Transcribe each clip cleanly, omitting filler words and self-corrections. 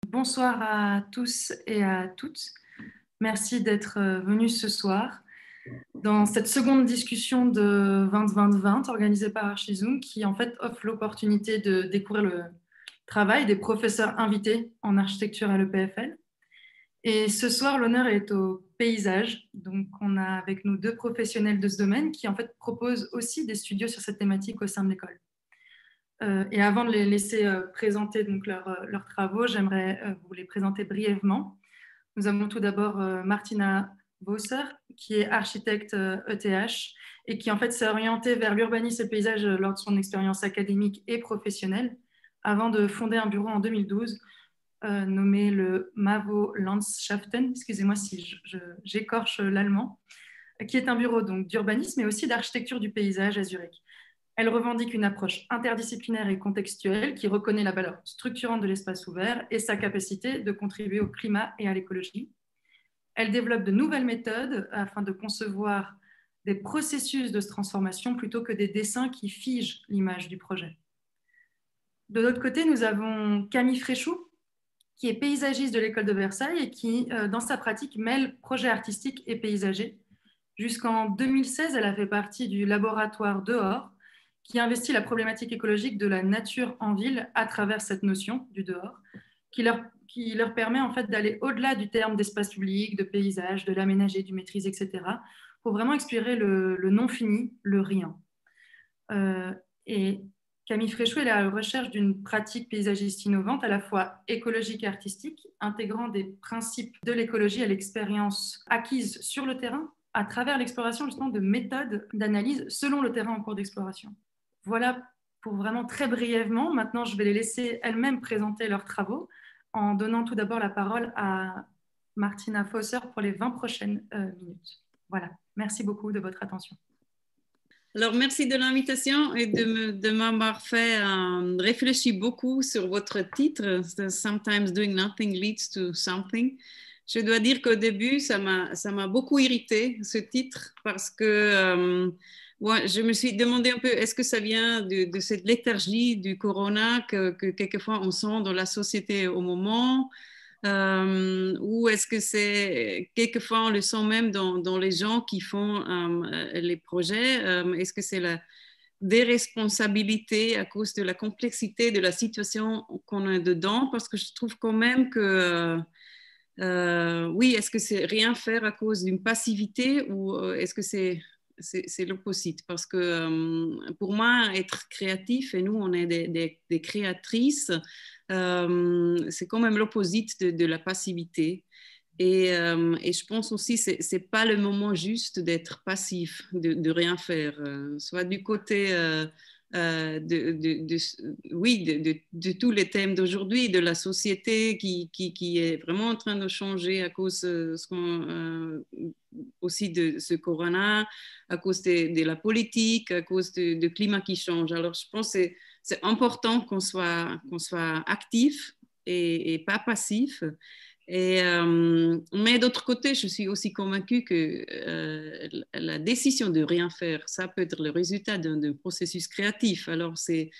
Bonsoir à tous et à toutes. Merci d'être venus ce soir dans cette seconde discussion de 20-20-20 organisée par Archizoom qui en fait offre l'opportunité de découvrir le travail des professeurs invités en architecture à l'EPFL. Et ce soir, l'honneur est au paysage. Donc, on a avec nous deux professionnels de ce domaine qui en fait proposent aussi des studios sur cette thématique au sein de l'école. Et avant de les laisser présenter donc leurs travaux, j'aimerais vous les présenter brièvement. Nous avons tout d'abord Martina Vosser, qui est architecte ETH et qui en fait s'est orientée vers l'urbanisme et le paysage lors de son expérience académique et professionnelle, avant de fonder un bureau en 2012 nommé le MAVO Landschaften, excusez-moi si j'écorche l'allemand, qui est un bureau donc d'urbanisme et aussi d'architecture du paysage à Zurich. Elle revendique une approche interdisciplinaire et contextuelle qui reconnaît la valeur structurante de l'espace ouvert et sa capacité de contribuer au climat et à l'écologie. Elle développe de nouvelles méthodes afin de concevoir des processus de transformation plutôt que des dessins qui figent l'image du projet. De l'autre côté, nous avons Camille Fréchou, qui est paysagiste de l'école de Versailles et qui, dans sa pratique, mêle projet artistique et paysager. Jusqu'en 2016, elle a fait partie du laboratoire Dehors, qui investit la problématique écologique de la nature en ville à travers cette notion du dehors, qui leur permet en fait d'aller au-delà du terme d'espace public, de paysage, de l'aménager, du maîtrise, etc., pour vraiment explorer le non-fini, le rien. Et Camille Fréchou est à la recherche d'une pratique paysagiste innovante, à la fois écologique et artistique, intégrant des principes de l'écologie à l'expérience acquise sur le terrain, à travers l'exploration justement de méthodes d'analyse selon le terrain en cours d'exploration. Voilà pour vraiment très brièvement. Maintenant, je vais les laisser elles-mêmes présenter leurs travaux en donnant tout d'abord la parole à Martina Vosser pour les 20 prochaines minutes. Voilà, merci beaucoup de votre attention. Alors, merci de l'invitation et de m'avoir fait réfléchir beaucoup sur votre titre, Sometimes Doing Nothing Leads to Something. Je dois dire qu'au début, ça m'a beaucoup irrité, ce titre, parce que ouais, je me suis demandé un peu, est-ce que ça vient de cette léthargie du corona que quelquefois on sent dans la société au moment ou est-ce que c'est quelquefois on le sent même dans les gens qui font les projets, est-ce que c'est la déresponsabilité à cause de la complexité de la situation qu'on est dedans, parce que je trouve quand même que oui, est-ce que c'est rien faire à cause d'une passivité ou est-ce que c'est l'opposite? Parce que pour moi, être créatif, et nous, on est des créatrices, c'est quand même l'opposite de la passivité. Et je pense aussi que ce n'est pas le moment juste d'être passif, de rien faire, soit du côté oui, de tous les thèmes d'aujourd'hui, de la société qui est vraiment en train de changer à cause aussi de ce corona, à cause de la politique, à cause du climat qui change. Alors, je pense que c'est important qu'on soit actif et pas passif. Mais d'autre côté, je suis aussi convaincue que la décision de rien faire, ça peut être le résultat d'un processus créatif. Alors, c'est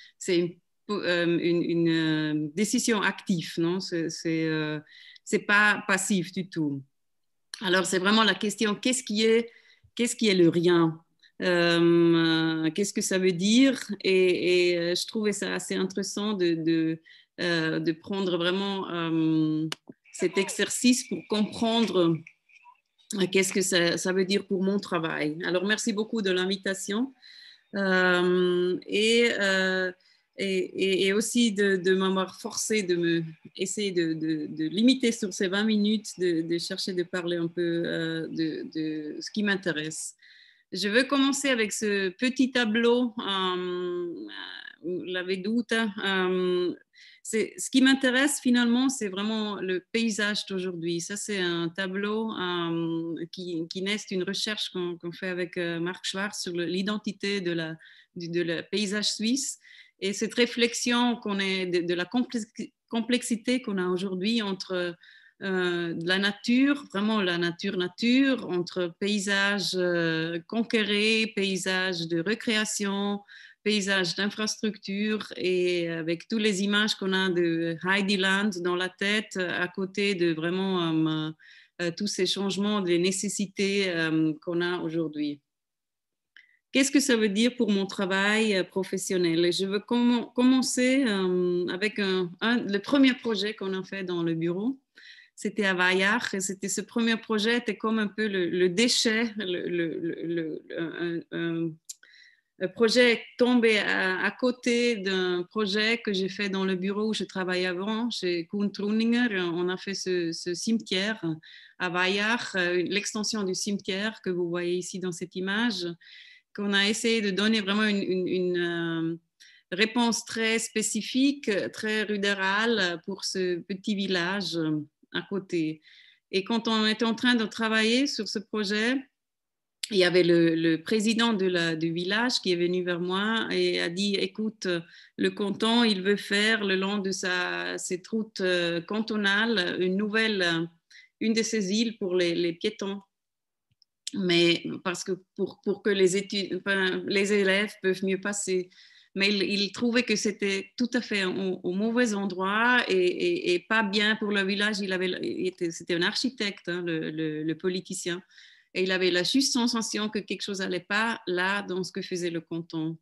une décision active, non? C'est pas passif du tout. Alors, c'est vraiment la question, qu'est-ce qui est le rien? Qu'est-ce que ça veut dire? Et je trouvais ça assez intéressant de prendre vraiment cet exercice pour comprendre qu'est-ce que ça veut dire pour mon travail. Alors, merci beaucoup de l'invitation et aussi de m'avoir forcé de essayer de limiter sur ces 20 minutes, de chercher de parler un peu de ce qui m'intéresse. Je veux commencer avec ce petit tableau, la veduta. Ce qui m'intéresse finalement, c'est vraiment le paysage d'aujourd'hui. Ça, c'est un tableau qui naît d'une recherche qu'on fait avec Marc Schwarz sur l'identité de la paysage suisse. Et cette réflexion qu'on est de la complexité qu'on a aujourd'hui entre de la nature, vraiment la nature, entre paysages conquérés, paysages de recréation, paysage d'infrastructure et avec toutes les images qu'on a de Heidiland dans la tête, à côté de vraiment tous ces changements, des nécessités qu'on a aujourd'hui. Qu'est-ce que ça veut dire pour mon travail professionnel? Et je veux commencer avec le premier projet qu'on a fait dans le bureau. C'était à Weillach. C'était ce premier projet, c'était comme un peu le déchet, le projet est tombé à côté d'un projet que j'ai fait dans le bureau où je travaillais avant, chez Kuhn Truninger. On a fait ce cimetière à Weillach, l'extension du cimetière que vous voyez ici dans cette image, qu'on a essayé de donner vraiment une réponse très spécifique, très rudérale pour ce petit village à côté. Et quand on était en train de travailler sur ce projet, il y avait le président du village qui est venu vers moi et a dit, écoute, le canton, il veut faire le long de cette route cantonale une de ces îles pour les piétons. Mais parce que pour que les élèves peuvent mieux passer. Mais il trouvait que c'était tout à fait au mauvais endroit et pas bien pour le village. C'était un architecte, hein, le politicien. Et il avait la juste sensation que quelque chose n'allait pas là dans ce que faisait le canton.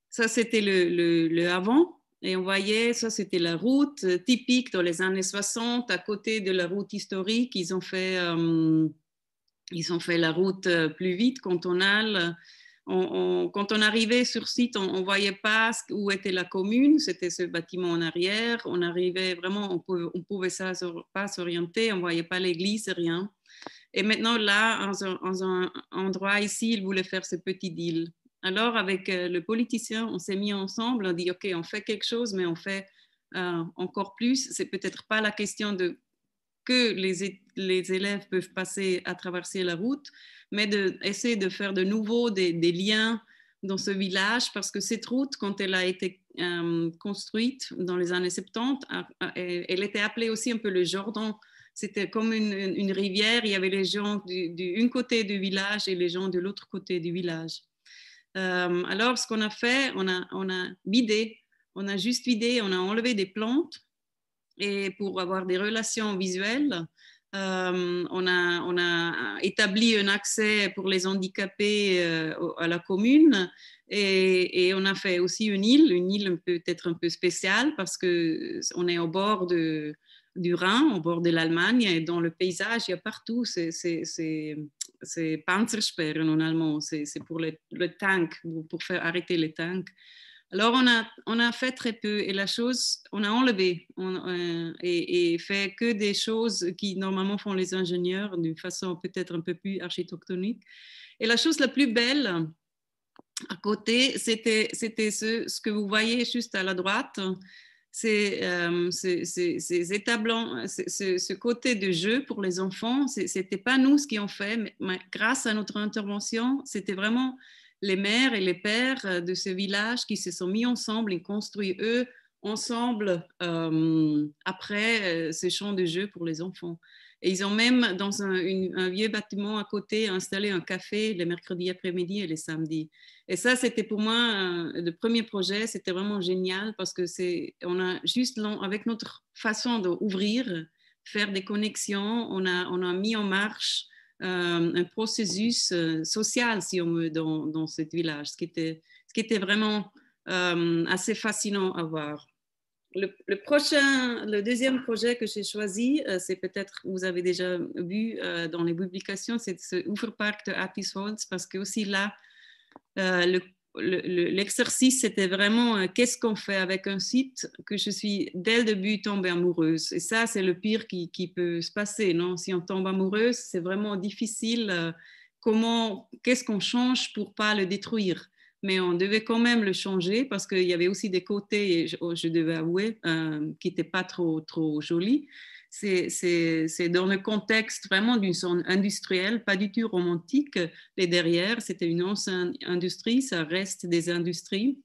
Ça, c'était le avant. Et on voyait, ça, c'était la route typique dans les années 60, à côté de la route historique. Ils ont fait la route plus vite, cantonale. Quand on arrivait sur site, on ne voyait pas où était la commune. C'était ce bâtiment en arrière. On arrivait vraiment, on pouvait pas s'orienter. On ne voyait pas l'église, rien. Et maintenant, là, en un endroit ici, il voulait faire ce petit deal. Alors, avec le politicien, on s'est mis ensemble, on dit, OK, on fait quelque chose, mais on fait encore plus. C'est peut-être pas la question de que les élèves peuvent passer à traverser la route, mais d'essayer de faire de nouveau des liens dans ce village, parce que cette route, quand elle a été construite dans les années 70, elle était appelée aussi un peu le Jordan. C'était comme une rivière, il y avait les gens d'un côté du village et les gens de l'autre côté du village. Alors, ce qu'on a fait, on a vidé, on a juste vidé, on a enlevé des plantes et pour avoir des relations visuelles, on a établi un accès pour les handicapés à la commune et on a fait aussi une île peut-être un peu spéciale parce qu'on est au bord du Rhin, au bord de l'Allemagne, et dans le paysage, il y a partout, c'est Panzersperren en allemand, c'est pour le tank, pour faire arrêter les tanks. Alors, on a fait très peu et la chose, on a enlevé et fait que des choses qui normalement font les ingénieurs d'une façon peut-être un peu plus architectonique. Et la chose la plus belle à côté, c'était ce que vous voyez juste à la droite. C'est ces établants, ce côté de jeu pour les enfants. C'était pas nous ce qui ont fait, mais grâce à notre intervention, c'était vraiment les mères et les pères de ce village qui se sont mis ensemble et construit eux ensemble après ces champs de jeu pour les enfants. Et ils ont même dans un vieux bâtiment à côté installé un café les mercredis après-midi et les samedis. Et ça, c'était pour moi le premier projet. C'était vraiment génial parce que on a juste avec notre façon d'ouvrir, faire des connexions, on a mis en marche un processus social, si on veut, dans ce village, ce qui était vraiment assez fascinant à voir. Le deuxième projet que j'ai choisi, c'est peut-être, vous avez déjà vu dans les publications, c'est ce Uferpark de Attisholz, parce que aussi là, l'exercice, c'était vraiment qu'est-ce qu'on fait avec un site que je suis dès le début tombée amoureuse. Et ça, c'est le pire qui peut se passer, non? Si on tombe amoureuse, c'est vraiment difficile. Qu'est-ce qu'on change pour pas le détruire? Mais on devait quand même le changer parce qu'il y avait aussi des côtés, je devais avouer, qui n'étaient pas trop jolis. C'est dans le contexte vraiment d'une zone industrielle, pas du tout romantique. Les derrière, c'était une ancienne industrie, ça reste des industries.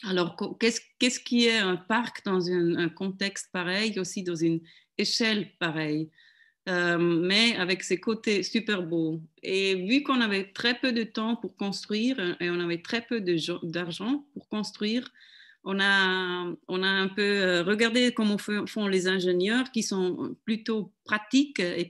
Alors, qu'est-ce qui est un parc dans un contexte pareil, aussi dans une échelle pareille? mais avec ses côtés super beaux. Et vu qu'on avait très peu de temps pour construire et on avait très peu d'argent pour construire, on a un peu regardé comment font les ingénieurs qui sont plutôt pratiques et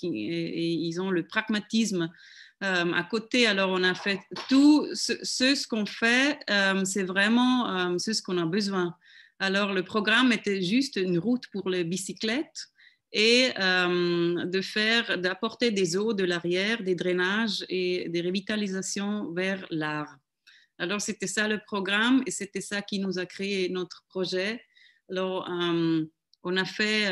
ils ont le pragmatisme à côté. Alors, on a fait tout ce qu'on fait, c'est vraiment ce qu'on a besoin. Alors, le programme était juste une route pour les bicyclettes et d'apporter des eaux de l'arrière, des drainages et des revitalisations vers l'art. Alors, c'était ça le programme et c'était ça qui nous a créé notre projet. Alors, on a fait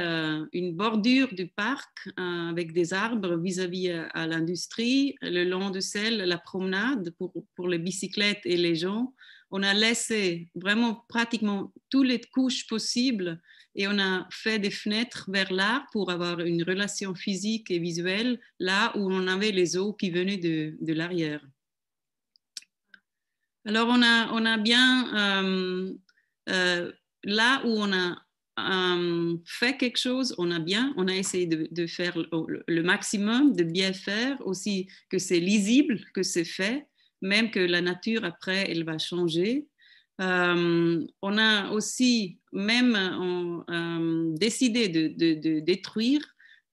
une bordure du parc avec des arbres vis-à-vis à l'industrie, le long de celle, la promenade pour les bicyclettes et les gens. On a laissé vraiment pratiquement toutes les couches possibles et on a fait des fenêtres vers l'art pour avoir une relation physique et visuelle là où on avait les eaux qui venaient de l'arrière. Alors, on a bien, là où on a fait quelque chose, on a essayé de faire le maximum, de bien faire, aussi que c'est lisible, que c'est fait, même que la nature, après, elle va changer. On a aussi même décidé de détruire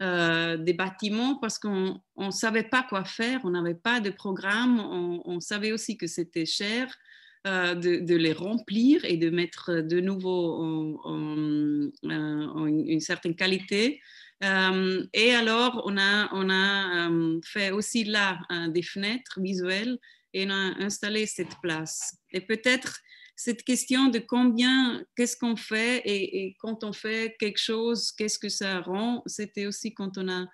des bâtiments parce qu'on ne savait pas quoi faire, on n'avait pas de programme, on savait aussi que c'était cher de les remplir et de mettre de nouveau en une certaine qualité. Et alors, on a fait aussi là des fenêtres visuelles et on a installé cette place. Et peut-être cette question de qu'est-ce qu'on fait et quand on fait quelque chose, qu'est-ce que ça rend, c'était aussi quand on a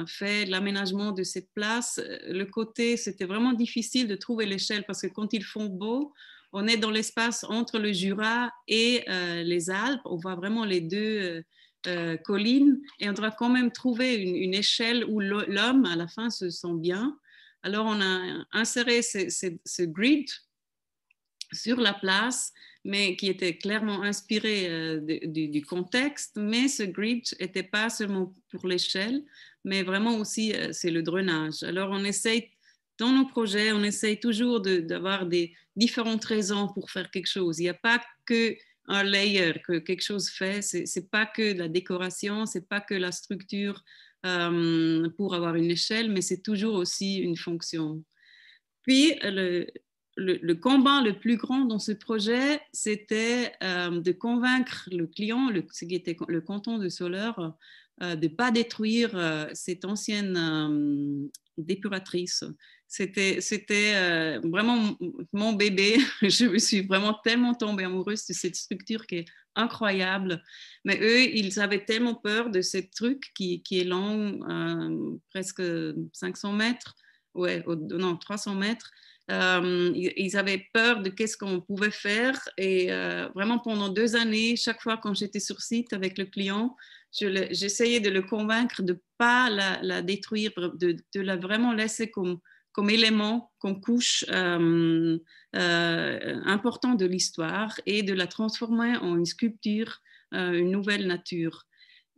fait l'aménagement de cette place. Le côté, c'était vraiment difficile de trouver l'échelle parce que quand ils font beau, on est dans l'espace entre le Jura et les Alpes. On voit vraiment les deux collines et on doit quand même trouver une échelle où l'homme, à la fin, se sent bien. Alors, on a inséré ce grid sur la place, mais qui était clairement inspiré du contexte. Mais ce grid n'était pas seulement pour l'échelle, mais vraiment aussi, c'est le drainage. Alors, on essaye, dans nos projets, on essaye toujours d'avoir des différentes raisons pour faire quelque chose. Il n'y a pas qu'un layer que quelque chose fait, c'est pas que la décoration, c'est pas que la structure pour avoir une échelle, mais c'est toujours aussi une fonction. Puis, le combat le plus grand dans ce projet, c'était de convaincre le client, ce qui était le canton de Soleure, de ne pas détruire cette ancienne dépuratrice. C'était vraiment mon bébé. Je me suis vraiment tellement tombée amoureuse de cette structure qui est incroyable. Mais eux, ils avaient tellement peur de ce truc qui est long, presque 500 mètres, ouais, non, 300 mètres. Ils avaient peur de qu'est-ce qu'on pouvait faire et vraiment pendant 2 années, chaque fois quand j'étais sur site avec le client, j'essayais de le convaincre de ne pas la détruire, de la vraiment laisser comme élément, comme couche important de l'histoire et de la transformer en une sculpture, une nouvelle nature.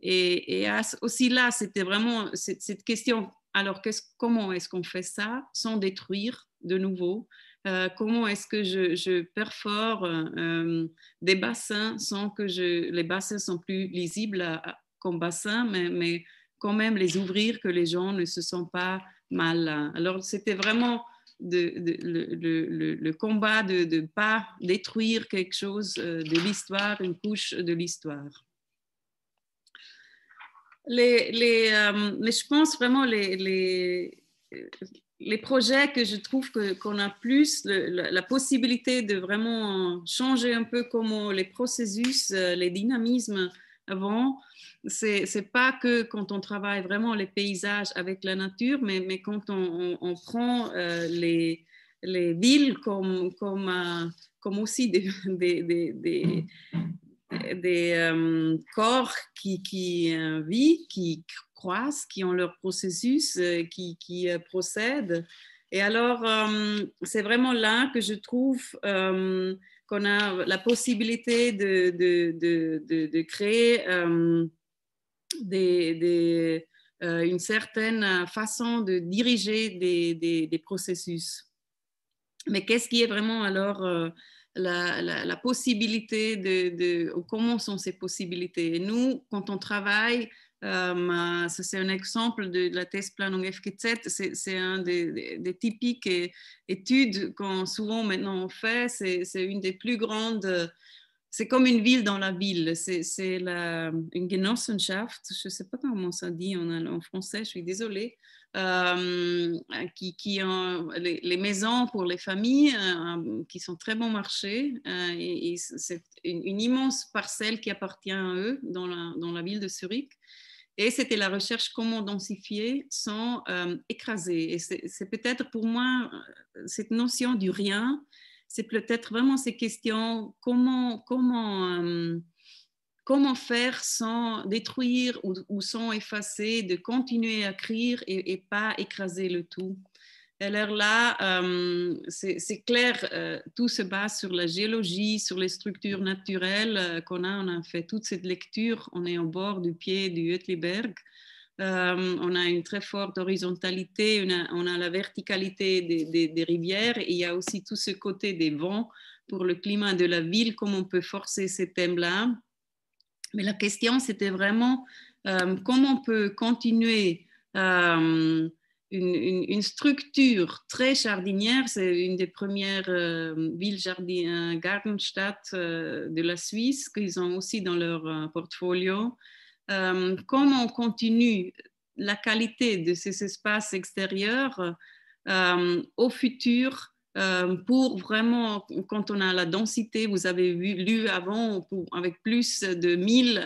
Et aussi là, c'était vraiment cette question, alors comment est-ce qu'on fait ça sans détruire de nouveau? Comment est-ce que je perfore des bassins sans que les bassins sont plus lisibles comme bassins, mais quand même les ouvrir, que les gens ne se sentent pas mal. Alors, c'était vraiment le combat de ne pas détruire quelque chose de l'histoire, une couche de l'histoire. Mais je pense vraiment les projets que je trouve qu'on a plus la possibilité de vraiment changer un peu comment les processus, les dynamismes avant. C'est pas que quand on travaille vraiment les paysages avec la nature, mais quand on prend les villes comme aussi des corps qui vivent, qui croissent, qui ont leur processus, qui procèdent. Et alors, c'est vraiment là que je trouve qu'on a la possibilité de créer une certaine façon de diriger des processus. Mais qu'est-ce qui est vraiment alors la possibilité comment sont ces possibilités? Et nous, quand on travaille, ça c'est un exemple de la Thèse-Planung FGZ, c'est un des typiques études qu'on souvent maintenant on fait, c'est une des plus grandes. C'est comme une ville dans la ville, c'est une Genossenschaft, je ne sais pas comment ça dit en français, je suis désolée, qui ont les maisons pour les familles qui sont très bon marché, et c'est une immense parcelle qui appartient à eux dans la ville de Zurich. Et c'était la recherche comment densifier sans écraser. Et c'est peut-être pour moi cette notion du rien, c'est peut-être vraiment ces questions, comment faire sans détruire ou sans effacer, de continuer à écrire et pas écraser le tout. Alors là, c'est clair, tout se base sur la géologie, sur les structures naturelles qu'on a. On a fait toute cette lecture, on est au bord du pied du Uetliberg. On a une très forte horizontalité, on a la verticalité des rivières, et il y a aussi tout ce côté des vents pour le climat de la ville, comment on peut forcer ces thèmes-là. Mais la question, c'était vraiment comment on peut continuer une structure très jardinière. C'est une des premières villes Gartenstadt de la Suisse qu'ils ont aussi dans leur portfolio. Comment on continue la qualité de ces espaces extérieurs au futur pour vraiment, quand on a la densité, vous avez lu avant, avec plus de 1000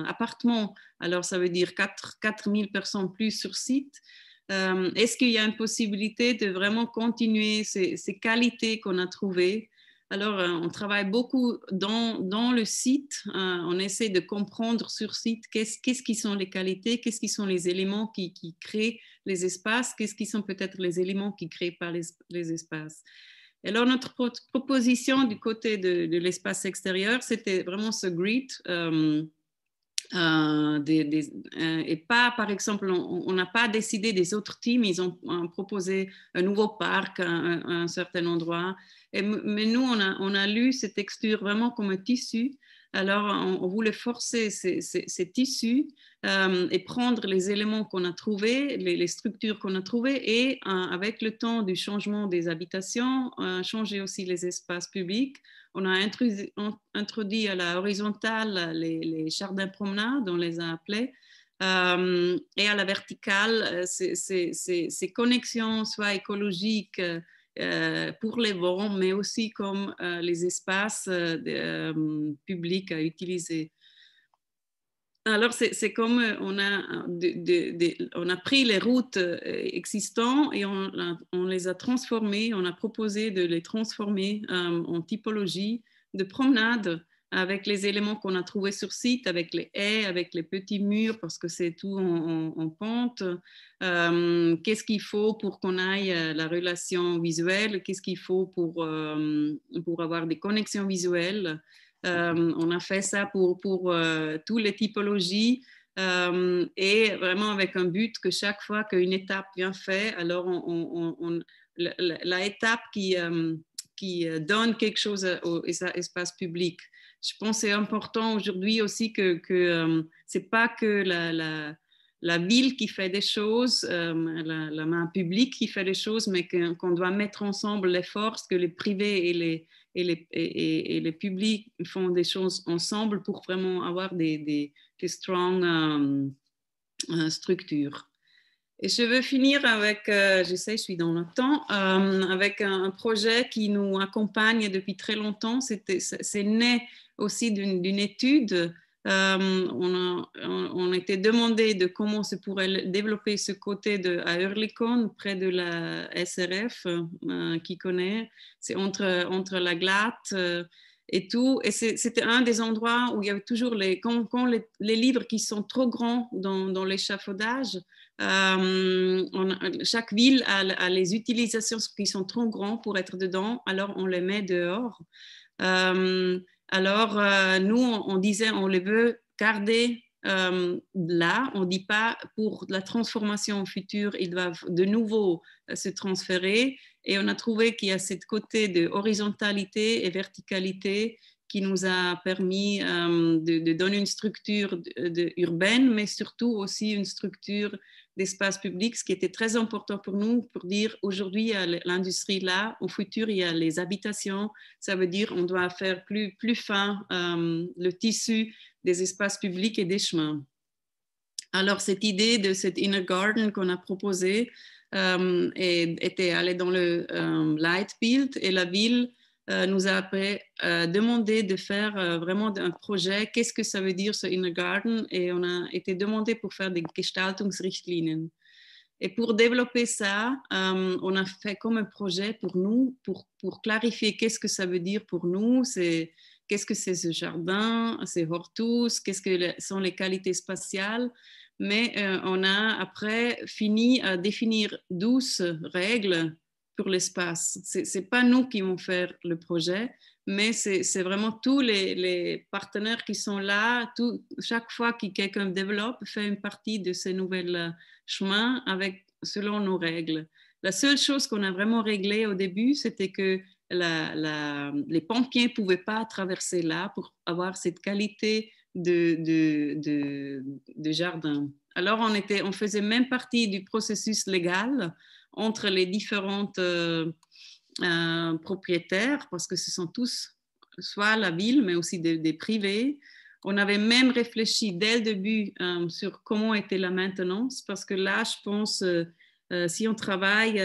appartements, alors ça veut dire 4000 personnes plus sur site. Est-ce qu'il y a une possibilité de vraiment continuer ces qualités qu'on a trouvées? Alors, on travaille beaucoup dans le site. On essaie de comprendre sur site qu'est-ce qui sont les qualités, qu'est-ce qui sont les éléments qui créent les espaces, qu'est-ce qui sont peut-être les éléments qui ne créent pas les espaces. Alors, notre proposition du côté de l'espace extérieur, c'était vraiment ce grid. Et pas, par exemple, on n'a pas décidé des autres teams, ils ont proposé un nouveau parc à un certain endroit. Mais nous, on a lu ces textures vraiment comme un tissu. Alors, on voulait forcer ces tissus et prendre les éléments qu'on a trouvés, les structures qu'on a trouvées, et avec le temps du changement des habitations, changer aussi les espaces publics. On a introduit à la horizontale les jardins promenades, on les a appelés, et à la verticale, ces connexions soit écologiques pour les vents, mais aussi comme les espaces publics à utiliser. Alors, c'est comme on a pris les routes existantes et on les a transformées, on a proposé de les transformer en typologie de promenade avec les éléments qu'on a trouvés sur site, avec les haies, avec les petits murs, parce que c'est tout en pente. Qu'est-ce qu'il faut pour qu'on aille la relation visuelle? Qu'est-ce qu'il faut pour avoir des connexions visuelles? On a fait ça pour toutes les typologies et vraiment avec un but que chaque fois qu'une étape vient faite, alors la étape qui donne quelque chose au espace public. Je pense que c'est important aujourd'hui aussi que ce n'est pas que la ville qui fait des choses, la main publique qui fait des choses, mais qu'on doit mettre ensemble les forces, que les privés et les publics font des choses ensemble pour vraiment avoir des strong structures. Et je veux finir avec, je suis dans le temps, avec un projet qui nous accompagne depuis très longtemps. C'est né aussi d'une étude. On était demandé de comment se pourrait développer ce côté à Oerlikon, près de la SRF, qui connaît. C'est entre la Glatte et tout. Et c'était un des endroits où il y avait toujours quand les livres qui sont trop grands dans l'échafaudage. Chaque ville a les utilisations qui sont trop grands pour être dedans, alors on les met dehors. Alors nous on disait on les veut garder là, on ne dit pas pour la transformation future, ils doivent de nouveau se transférer. Et on a trouvé qu'il y a ce côté de horizontalité et verticalité qui nous a permis de donner une structure urbaine, mais surtout aussi une structure d'espace public, ce qui était très important pour nous, pour dire aujourd'hui, il y a l'industrie là, au futur, il y a les habitations. Ça veut dire on doit faire plus fin le tissu des espaces publics et des chemins. Alors, cette idée de cet inner garden qu'on a proposé était allée dans le Leitbild, et la ville nous a après demandé de faire vraiment un projet. Qu'est-ce que ça veut dire, ce inner garden? Et on a été demandé pour faire des Gestaltungsrichtlinien. Et pour développer ça, on a fait comme un projet pour nous, pour clarifier qu'est-ce que ça veut dire pour nous, qu'est-ce que c'est ce jardin, ces hortus, qu'est-ce que sont les qualités spatiales. Mais on a après fini à définir 12 règles pour l'espace. Ce n'est pas nous qui vont faire le projet, mais c'est vraiment tous les partenaires qui sont là. Chaque fois que quelqu'un développe, fait une partie de ces nouvelles chemins selon nos règles. La seule chose qu'on a vraiment réglée au début, c'était que les pompiers ne pouvaient pas traverser là pour avoir cette qualité de jardin. Alors, on faisait même partie du processus légal entre les différentes propriétaires, parce que ce sont tous soit la ville, mais aussi des privés. On avait même réfléchi dès le début sur comment était la maintenance, parce que là, je pense, si on travaille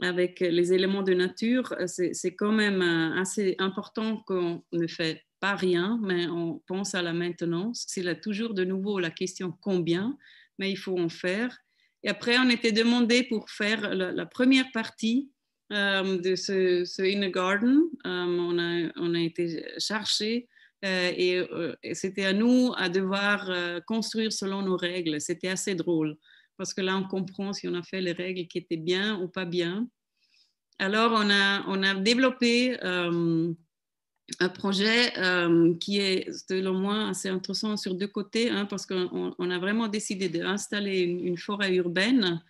avec les éléments de nature, c'est quand même assez important qu'on ne fait pas rien, mais on pense à la maintenance. C'est là toujours de nouveau la question combien, mais il faut en faire. Et après, on était demandé pour faire la première partie de ce Inner Garden. On a été chercher et c'était à nous à devoir construire selon nos règles. C'était assez drôle parce que là, on comprend si on a fait les règles qui étaient bien ou pas bien. Alors, on a développé un projet qui est, selon moi, assez intéressant sur deux côtés, hein, parce qu'on a vraiment décidé d'installer une forêt urbaine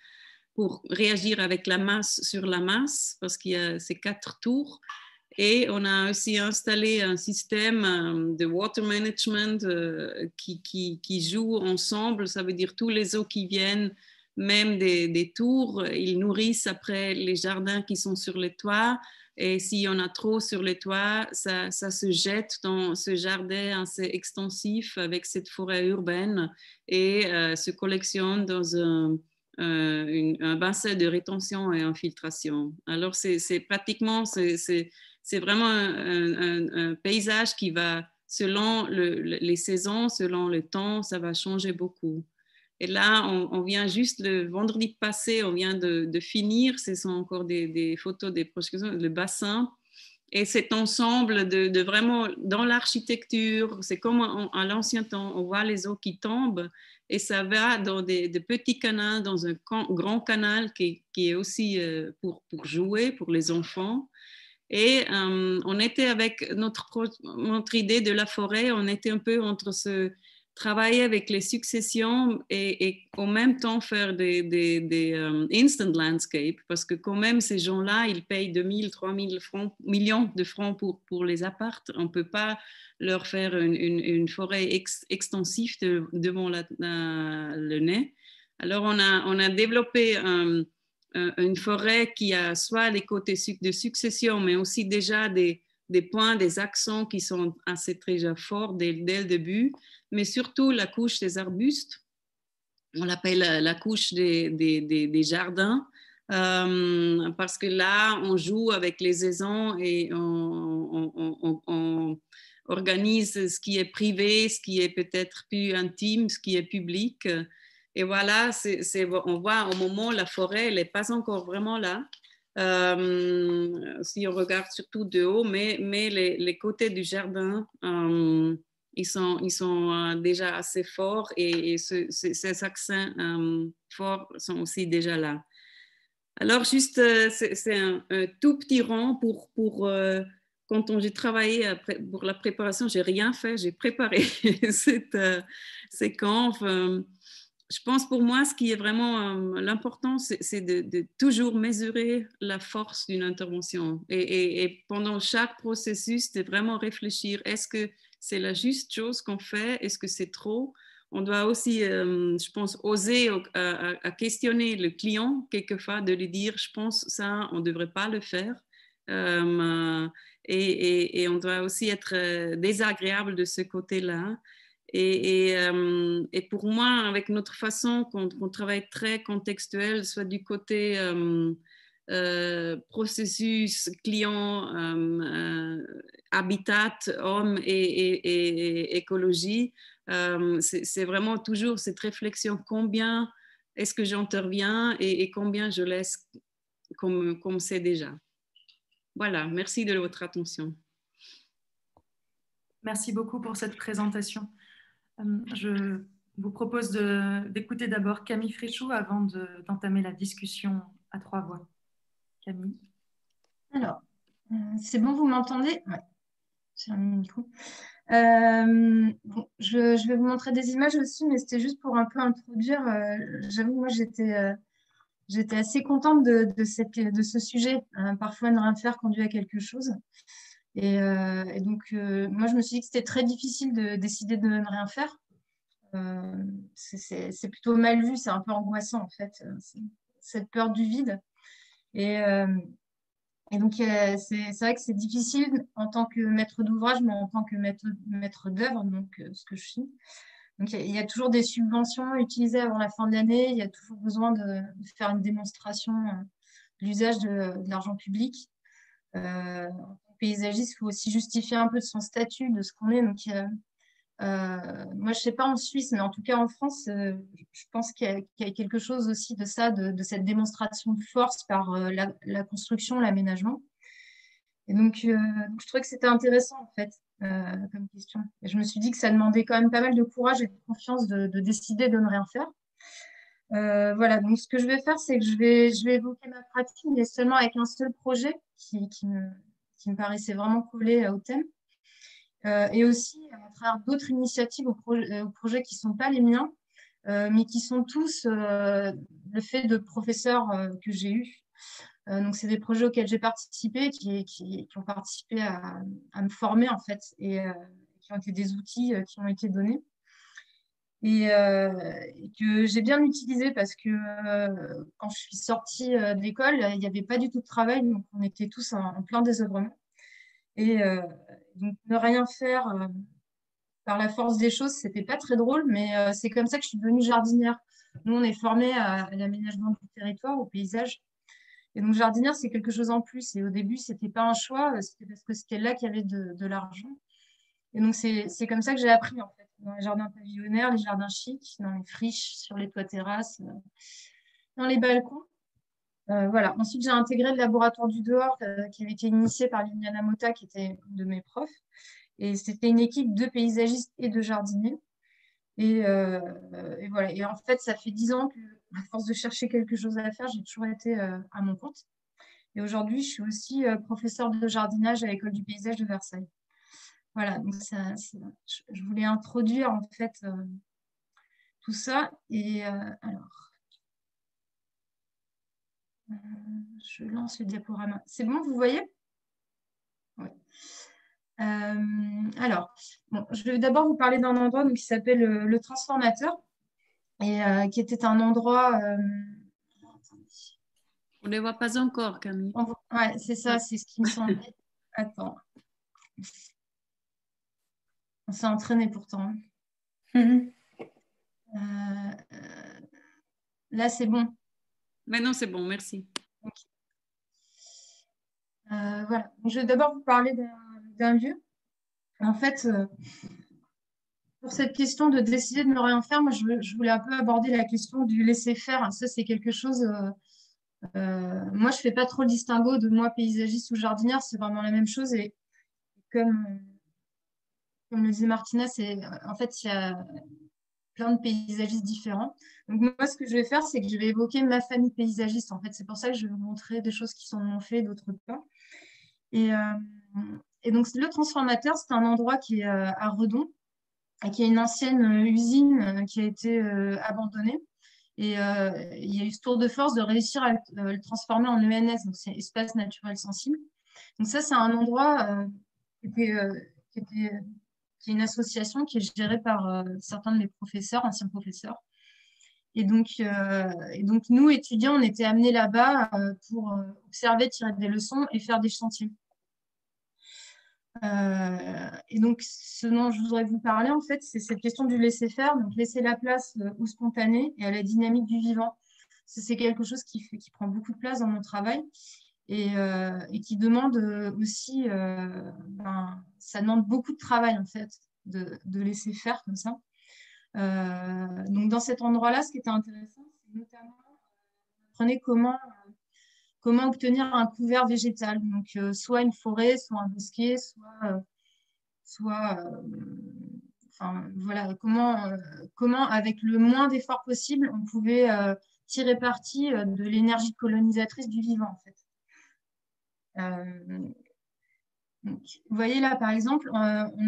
pour réagir avec la masse sur la masse, parce qu'il y a ces 4 tours. Et on a aussi installé un système de water management qui joue ensemble. Ça veut dire tous les eaux qui viennent, même des tours, ils nourrissent après les jardins qui sont sur les toits. Et s'il y en a trop sur les toits, ça se jette dans ce jardin assez extensif avec cette forêt urbaine et se collectionne dans un bassin de rétention et infiltration. Alors, c'est pratiquement, c'est vraiment un paysage qui va, selon les saisons, selon le temps, ça va changer beaucoup. Et là, on vient juste le vendredi passé, on vient de finir, ce sont encore des photos des projections, le bassin. Et cet ensemble de vraiment, dans l'architecture, c'est comme à l'ancien temps, on voit les eaux qui tombent et ça va dans des petits canaux, dans un grand canal qui est aussi pour jouer, pour les enfants. Et on était avec notre idée de la forêt, on était un peu entre travailler avec les successions et en même temps faire des instant landscape, parce que quand même ces gens-là, ils payent 2000, 3000 francs, millions de francs pour les apparts. On ne peut pas leur faire une forêt extensive devant le nez. Alors on a développé une forêt qui a soit les côtés de succession, mais aussi déjà des points, des accents qui sont assez déjà forts dès le début, mais surtout la couche des arbustes. On l'appelle la couche des jardins, parce que là, on joue avec les aisons et on organise ce qui est privé, ce qui est peut-être plus intime, ce qui est public. Et voilà, on voit au moment la forêt, elle n'est pas encore vraiment là. Si on regarde surtout de haut, mais les côtés du jardin, ils sont déjà assez forts et ces accents forts sont aussi déjà là. Alors juste, c'est un tout petit rond pour quand j'ai travaillé pour la préparation, j'ai rien fait, j'ai préparé ces confs. Je pense pour moi, ce qui est vraiment l'important, c'est de toujours mesurer la force d'une intervention. Et pendant chaque processus, de vraiment réfléchir, est-ce que c'est la juste chose qu'on fait? Est-ce que c'est trop? On doit aussi, je pense, oser à questionner le client quelquefois, de lui dire, je pense ça, on ne devrait pas le faire. Et on doit aussi être désagréable de ce côté-là. Et pour moi, avec notre façon qu'on travaille très contextuel, soit du côté processus, client, habitat, homme et écologie, c'est vraiment toujours cette réflexion, combien est-ce que j'interviens et combien je laisse comme c'est déjà. Voilà, merci de votre attention. Merci beaucoup pour cette présentation. Je vous propose d'écouter d'abord Camille Fréchou avant d'entamer la discussion à 3 voix. Camille. Alors, c'est bon, vous m'entendez? Ouais, j'ai un micro. Bon, je vais vous montrer des images aussi, mais c'était juste pour un peu introduire. J'avoue, moi, j'étais assez contente de ce sujet. Parfois, ne rien faire conduit à quelque chose. Et donc, moi, je me suis dit que c'était très difficile de décider de ne rien faire. C'est plutôt mal vu, c'est un peu angoissant, en fait, cette peur du vide. Et donc, c'est vrai que c'est difficile en tant que maître d'ouvrage, mais en tant que maître d'œuvre, donc ce que je suis. Donc, il y a toujours des subventions utilisées avant la fin de l'année. Il y a toujours besoin de faire une démonstration de l'usage de l'argent public. En tant que paysagiste, il faut aussi justifier un peu de son statut, de ce qu'on est. Donc, moi, je ne sais pas en Suisse, mais en tout cas en France, je pense qu'il y a quelque chose aussi de ça, de cette démonstration de force par la construction, l'aménagement. Et donc, je trouvais que c'était intéressant, en fait, comme question. Et je me suis dit que ça demandait quand même pas mal de courage et de confiance de décider de ne rien faire. Voilà, donc ce que je vais faire, c'est que je vais évoquer ma pratique, mais seulement avec un seul projet qui me paraissait vraiment coller au thème. Et aussi à travers d'autres initiatives aux projets qui ne sont pas les miens, mais qui sont tous le fait de professeurs que j'ai eus. Donc, c'est des projets auxquels j'ai participé, qui ont participé à me former, en fait, et qui ont été des outils qui ont été donnés. Et que j'ai bien utilisé parce que quand je suis sortie de l'école, il n'y avait pas du tout de travail, donc on était tous en plein désœuvrement. Et donc, ne rien faire par la force des choses, c'était pas très drôle, mais c'est comme ça que je suis devenue jardinière. Nous, on est formés à l'aménagement du territoire, au paysage. Et donc, jardinière, c'est quelque chose en plus. Et au début, c'était pas un choix, c'était parce que c'était là qu'il y avait de l'argent. Et donc, c'est comme ça que j'ai appris, en fait, dans les jardins pavillonnaires, les jardins chics, dans les friches, sur les toits terrasses, dans les balcons. Voilà. Ensuite, j'ai intégré le laboratoire du dehors qui avait été initié par Liliana Mota, qui était une de mes profs. Et c'était une équipe de paysagistes et de jardiniers. Et voilà. Et en fait, ça fait 10 ans que, à force de chercher quelque chose à faire, j'ai toujours été à mon compte. Et aujourd'hui, je suis aussi professeure de jardinage à l'École du paysage de Versailles. Voilà. Donc, je voulais introduire en fait tout ça. Et alors, je lance le diaporama. C'est bon, vous voyez? Oui. Alors, bon, je vais d'abord vous parler d'un endroit qui s'appelle le Transformateur et qui était un endroit. On ne les voit pas encore, Camille. Ouais, c'est ça, c'est ce qui me semblait. Attends. On s'est entraîné pourtant. Là, c'est bon. Maintenant, c'est bon, merci. Okay. Voilà. Je vais d'abord vous parler d'un lieu. En fait, pour cette question de décider de ne rien faire, moi, je voulais un peu aborder la question du laisser faire. Ça, c'est quelque chose. Moi, je ne fais pas trop le distinguo de moi, paysagiste ou jardinière. C'est vraiment la même chose. Et comme le disait Martina, en fait, il y a plein de paysagistes différents. Donc, moi, ce que je vais faire, c'est que je vais évoquer ma famille paysagiste. En fait, c'est pour ça que je vais vous montrer des choses qui sont non faites, d'autres pas. Et Et donc, le transformateur, c'est un endroit qui est à Redon, et qui est une ancienne usine qui a été abandonnée. Et il y a eu ce tour de force de réussir à le transformer en ENS, donc c'est espace naturel sensible. Donc ça, c'est un endroit qui est une association qui est gérée par certains de mes professeurs, anciens professeurs. Et donc, nous, étudiants, on était amenés là-bas pour observer, tirer des leçons et faire des chantiers. Et donc, ce dont je voudrais vous parler, en fait, c'est cette question du laisser-faire, donc laisser la place au spontané et à la dynamique du vivant. C'est quelque chose qui prend beaucoup de place dans mon travail et qui demande aussi, ça demande beaucoup de travail, en fait, de laisser faire comme ça. Donc, dans cet endroit-là, ce qui était intéressant, c'est notamment prenez comment obtenir un couvert végétal. Donc, soit une forêt, soit un bosquet, enfin, voilà, comment, avec le moins d'efforts possible, on pouvait tirer parti de l'énergie colonisatrice du vivant, en fait. Donc, vous voyez là, par exemple, on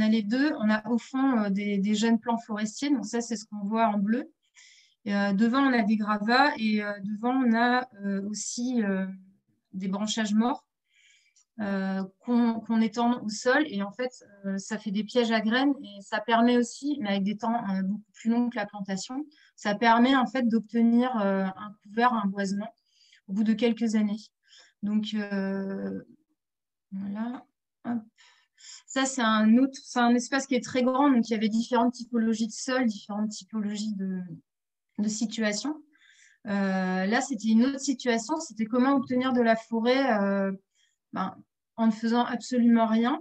a les deux. On a au fond des jeunes plants forestiers. Donc ça, c'est ce qu'on voit en bleu. Et, devant, on a des gravats et devant, on a aussi des branchages morts qu'on étend au sol. Et en fait, ça fait des pièges à graines et ça permet aussi, mais avec des temps beaucoup plus longs que la plantation, ça permet en fait d'obtenir un couvert, un boisement au bout de quelques années. Donc, voilà. Hop. Ça, c'est un espace qui est très grand. Donc, il y avait différentes typologies de sol, différentes typologies de situations. Là, c'était une autre situation. C'était comment obtenir de la forêt en ne faisant absolument rien.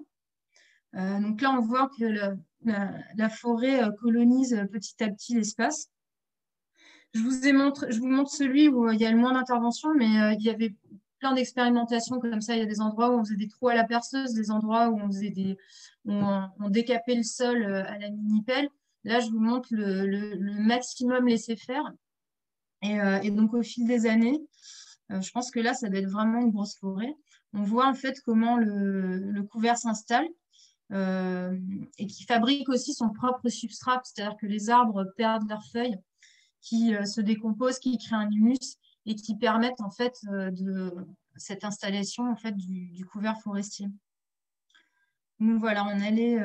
Donc là, on voit que la forêt colonise petit à petit l'espace. Je vous montre celui où il y a le moins d'intervention, mais il y avait plein d'expérimentations comme ça. Il y a des endroits où on faisait des trous à la perceuse, des endroits où on décapait le sol à la mini-pelle. Là, je vous montre le maximum laisser faire. Et donc, au fil des années, je pense que là, ça doit être vraiment une grosse forêt. On voit en fait comment le couvert s'installe et qui fabrique aussi son propre substrat, c'est-à-dire que les arbres perdent leurs feuilles, qui se décomposent, qui créent un humus et qui permettent en fait de cette installation en fait du couvert forestier. Donc voilà, on allait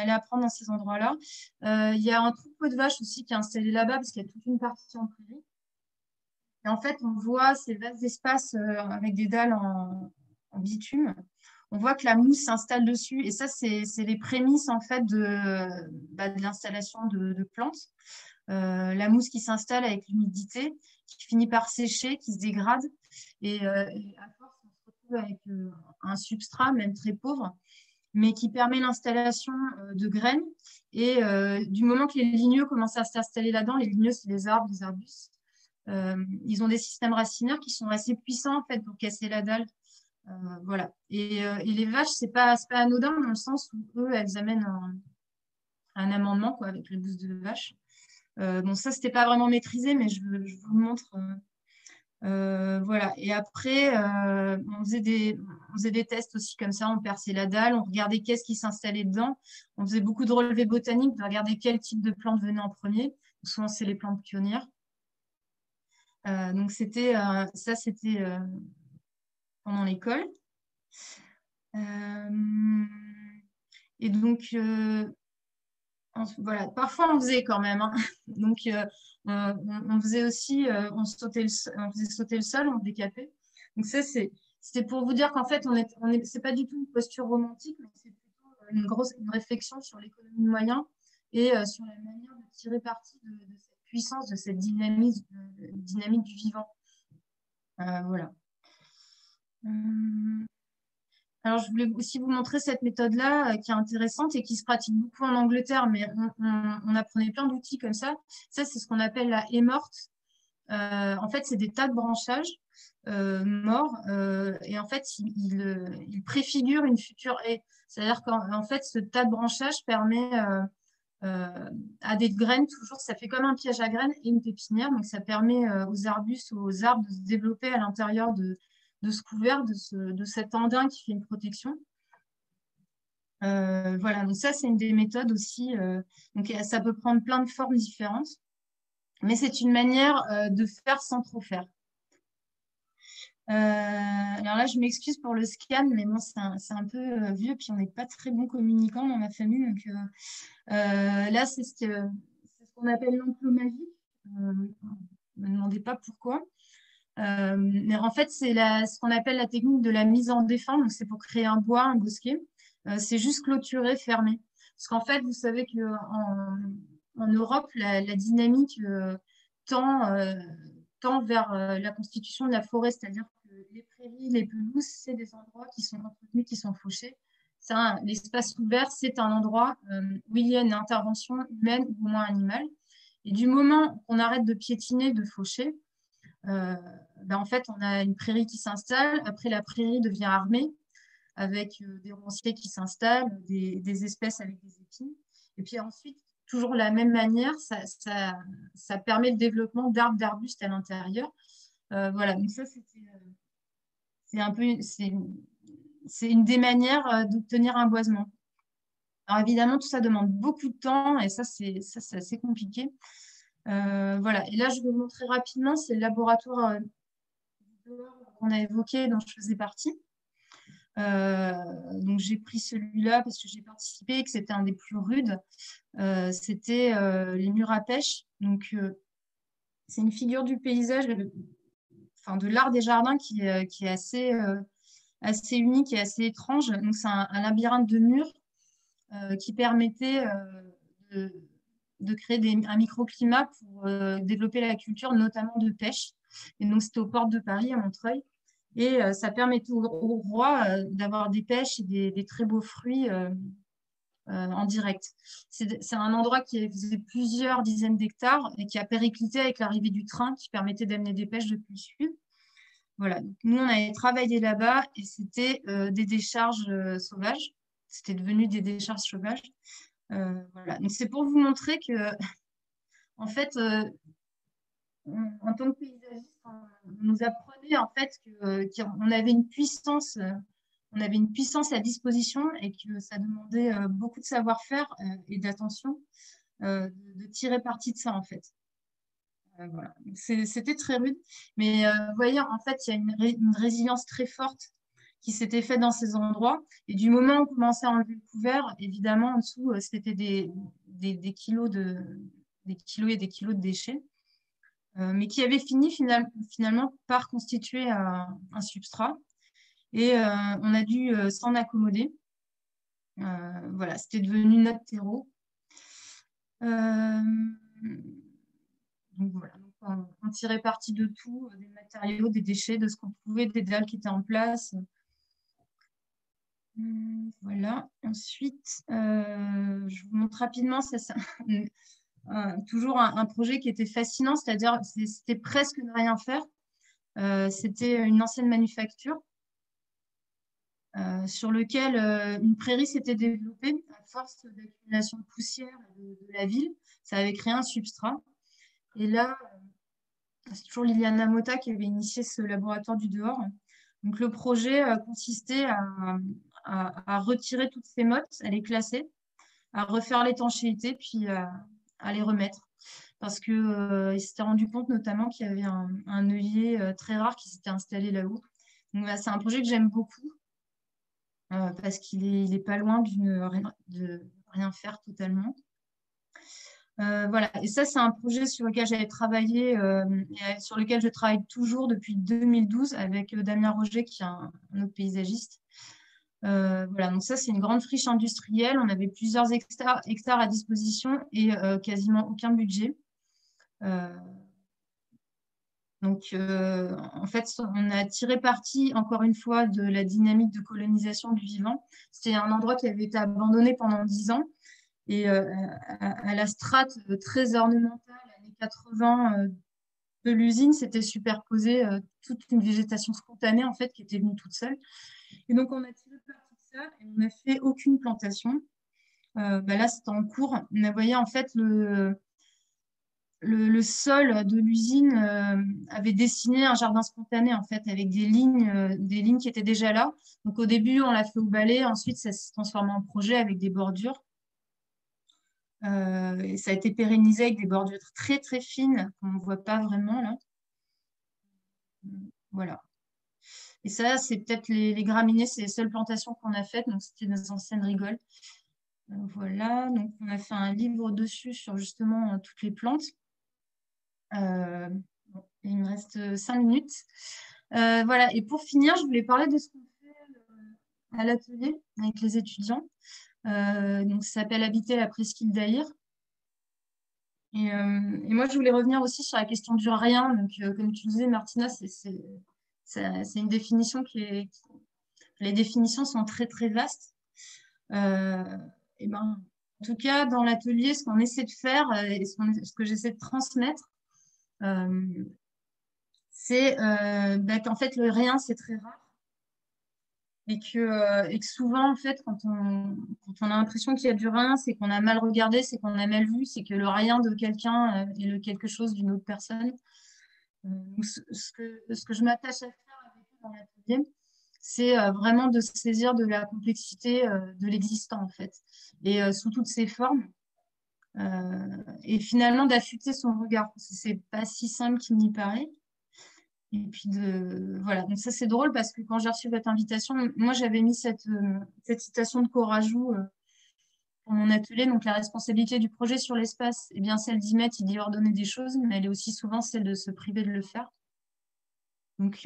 apprendre dans ces endroits-là. Il y a un troupeau de vaches aussi qui est installé là-bas parce qu'il y a toute une partie en prairie. Et en fait, on voit ces vastes espaces avec des dalles en bitume. On voit que la mousse s'installe dessus. Et ça, c'est les prémices en fait de l'installation de plantes. La mousse qui s'installe avec l'humidité, qui finit par sécher, qui se dégrade. Et à force, on se retrouve avec un substrat, même très pauvre, mais qui permet l'installation de graines. Et du moment que les ligneux commencent à s'installer là-dedans, les ligneux, c'est les arbres, les arbustes, ils ont des systèmes racinaires qui sont assez puissants en fait, pour casser la dalle. Voilà. Et les vaches, c'est pas anodin dans le sens où eux, elles amènent un amendement quoi, avec le bouse de vache. Bon, ça, c'était pas vraiment maîtrisé, mais je vous le montre. Voilà. Et après, on faisait des tests aussi comme ça. On perçait la dalle, on regardait qu'est-ce qui s'installait dedans. On faisait beaucoup de relevés botaniques, de regarder quel type de plantes venait en premier. Souvent, c'est les plantes pionnières. Donc, c'était pendant l'école. Et donc, voilà, parfois on faisait quand même. Hein. Donc, on faisait aussi, on faisait sauter le sol, on décapait. Donc, ça, c'était pour vous dire qu'en fait, c'est pas du tout une posture romantique, mais c'est plutôt une réflexion sur l'économie de moyens et sur la manière de tirer parti de cette puissance, de cette dynamique du vivant. Voilà. Alors, je voulais aussi vous montrer cette méthode-là qui est intéressante et qui se pratique beaucoup en Angleterre, mais on apprenait plein d'outils comme ça. Ça, c'est ce qu'on appelle la haie morte. En fait, c'est des tas de branchages morts et en fait, il préfigure une future haie. C'est-à-dire qu'en fait, ce tas de branchages permet à des graines, toujours, ça fait comme un piège à graines et une pépinière. Donc, ça permet aux arbustes ou aux arbres de se développer à l'intérieur de ce couvert, de cet andin qui fait une protection. Voilà, donc ça, c'est une des méthodes aussi. Donc, ça peut prendre plein de formes différentes, mais c'est une manière de faire sans trop faire. Alors là, je m'excuse pour le scan, mais bon, c'est un peu vieux, puis on n'est pas très bons communicants dans ma famille. Donc là, c'est ce qu'on appelle l'enclos magique. Ne me demandez pas pourquoi. Mais en fait, c'est ce qu'on appelle la technique de la mise en défense. Donc, c'est pour créer un bois, un bosquet. C'est juste clôturé, fermé. Parce qu'en fait, vous savez en Europe, la dynamique tend vers la constitution de la forêt, c'est-à-dire que les prairies, les pelouses, c'est des endroits qui sont entretenus, qui sont fauchés. L'espace ouvert, c'est un endroit où il y a une intervention humaine ou au moins animale. Et du moment qu'on arrête de piétiner, de faucher, en fait, on a une prairie qui s'installe. Après, la prairie devient armée avec des ronciers qui s'installent, des espèces avec des épines. Et puis ensuite, toujours de la même manière, ça permet le développement d'arbres, d'arbustes à l'intérieur. Voilà, donc ça, c'est une des manières d'obtenir un boisement. Alors évidemment, tout ça demande beaucoup de temps et ça, c'est assez compliqué. Voilà, et là, je vais vous montrer rapidement, c'est le laboratoire qu'on a évoqué, dont je faisais partie. Donc j'ai pris celui-là parce que j'ai participé et que c'était un des plus rudes. C'était les murs à pêche. Donc c'est une figure du paysage, enfin de l'art des jardins qui est assez unique et assez étrange. Donc c'est un labyrinthe de murs qui permettait de créer un microclimat pour développer la culture, notamment de pêche. Et donc c'était aux portes de Paris, à Montreuil. Et ça permettait au roi d'avoir des pêches et des très beaux fruits en direct. C'est un endroit qui faisait plusieurs dizaines d'hectares et qui a périclité avec l'arrivée du train qui permettait d'amener des pêches depuis le sud. Voilà. Donc, nous, on avait travaillé là-bas et c'était des décharges sauvages. C'était devenu des décharges sauvages. Voilà. Donc, c'est pour vous montrer que, en fait, en tant que paysagiste, on nous apprenait en fait qu'on avait une puissance, à disposition et que ça demandait beaucoup de savoir-faire et d'attention de tirer parti de ça en fait. Voilà. C'était très rude, mais vous voyez, en fait, il y a une résilience très forte qui s'était faite dans ces endroits. Et du moment où on commençait à enlever le couvert, évidemment, en dessous, c'était des kilos des kilos et des kilos de déchets. Mais qui avait fini finalement par constituer un substrat. Et on a dû s'en accommoder. Voilà, c'était devenu notre terreau. Donc voilà, on tirait parti de tout, des matériaux, des déchets, de ce qu'on pouvait, des dalles qui étaient en place. Voilà, ensuite, je vous montre rapidement, toujours un projet qui était fascinant, c'est-à-dire c'était presque ne rien faire. C'était une ancienne manufacture sur lequel une prairie s'était développée à force d'accumulation de poussière de la ville. Ça avait créé un substrat. Et là, c'est toujours Liliana Motta qui avait initié ce laboratoire du dehors. Donc le projet consistait à retirer toutes ces mottes, à les classer, à refaire l'étanchéité, puis à les remettre. Parce qu'il s'était rendu compte notamment qu'il y avait un œillet très rare qui s'était installé là-haut. Donc c'est un projet que j'aime beaucoup parce qu'il est pas loin de rien faire totalement. Voilà, et ça, c'est un projet sur lequel j'avais travaillé et sur lequel je travaille toujours depuis 2012 avec Damien Roger, qui est un autre paysagiste. Voilà, donc ça, c'est une grande friche industrielle. On avait plusieurs hectares à disposition et quasiment aucun budget. Donc, en fait, on a tiré parti, encore une fois, de la dynamique de colonisation du vivant. C'était un endroit qui avait été abandonné pendant 10 ans. Et à la strate très ornementale, années 80 de l'usine, s'était superposée toute une végétation spontanée, en fait, qui était venue toute seule. Et donc, on a tiré parti de ça et on n'a fait aucune plantation. Là, c'était en cours. On a voyé, en fait, le sol de l'usine avait dessiné un jardin spontané, en fait, avec des lignes qui étaient déjà là. Donc, au début, on l'a fait au balai. Ensuite, ça s'est transformé en projet avec des bordures. Et ça a été pérennisé avec des bordures très, très fines qu'on ne voit pas vraiment, là. Voilà. Et ça, c'est peut-être les graminées, c'est les seules plantations qu'on a faites. Donc, c'était des anciennes rigoles. Voilà. Donc, on a fait un livre dessus sur justement toutes les plantes. Bon, il me reste 5 minutes. Voilà. Et pour finir, je voulais parler de ce qu'on fait à l'atelier avec les étudiants. Donc, ça s'appelle Habiter la presqu'île d'Aïr. Et moi, je voulais revenir aussi sur la question du rien. Donc, comme tu disais, Martina, c'est une définition les définitions sont très, très vastes. Et ben, en tout cas, dans l'atelier, ce qu'on essaie de faire et ce que j'essaie de transmettre, c'est qu'en fait, le rien, c'est très rare. Et que souvent, en fait, quand on a l'impression qu'il y a du rien, c'est qu'on a mal regardé, c'est qu'on a mal vu, c'est que le rien de quelqu'un est le quelque chose d'une autre personne. Ce que je m'attache à faire avec eux dans l'atelier, c'est vraiment de se saisir de la complexité de l'existant, en fait, et sous toutes ses formes. Et finalement, d'affûter son regard. C'est pas si simple qu'il n'y paraît. Et puis voilà, donc ça c'est drôle parce que quand j'ai reçu votre invitation, moi j'avais mis cette citation de Corajou pour mon atelier, donc la responsabilité du projet sur l'espace, eh bien celle d'y mettre, d'y ordonner des choses, mais elle est aussi souvent celle de se priver de le faire. Donc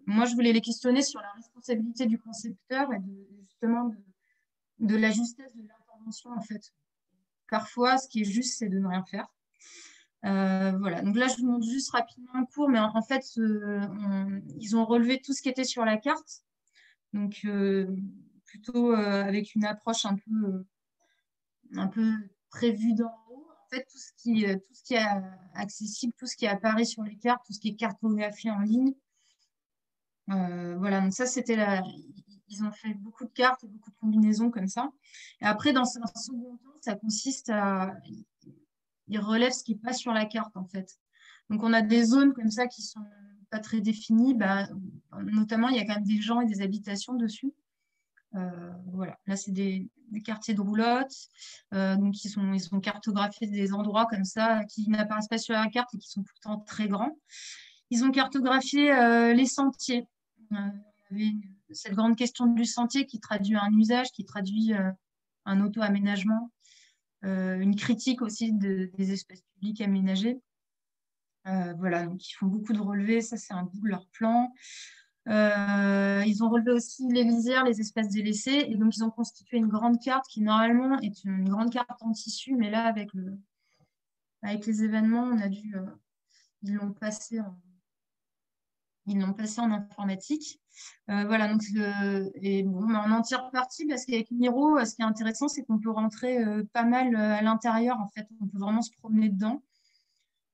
moi je voulais les questionner sur la responsabilité du concepteur et justement de la justesse de l'intervention en fait. Parfois ce qui est juste c'est de ne rien faire. Voilà, donc là je vous montre juste rapidement un cours, mais en fait ils ont relevé tout ce qui était sur la carte, donc plutôt avec une approche un peu prévue d'en haut. En fait, tout ce qui est accessible, tout ce qui apparaît sur les cartes, tout ce qui est cartographié en ligne. Voilà, donc ça c'était ils ont fait beaucoup de cartes et beaucoup de combinaisons comme ça. Et après, dans un second temps, ça consiste ils relèvent ce qui n'est pas sur la carte, en fait. Donc, on a des zones comme ça qui ne sont pas très définies. Bah, notamment, il y a quand même des gens et des habitations dessus. Voilà. Là, c'est des quartiers de roulotte. Donc, ils ont cartographié des endroits comme ça qui n'apparaissent pas sur la carte et qui sont pourtant très grands. Ils ont cartographié les sentiers. Il y avait cette grande question du sentier qui traduit un usage, qui traduit un auto-aménagement. Une critique aussi des espaces publics aménagés. Voilà, donc ils font beaucoup de relevés, ça c'est un bout de leur plan. Ils ont relevé aussi les lisières, les espaces délaissés, et donc ils ont constitué une grande carte qui normalement est une grande carte en tissu, mais là avec les événements, on a dû, ils l'ont passé en informatique. Voilà, donc, et bon, on en tire parti parce qu'avec Miro, ce qui est intéressant, c'est qu'on peut rentrer pas mal à l'intérieur. En fait, on peut vraiment se promener dedans.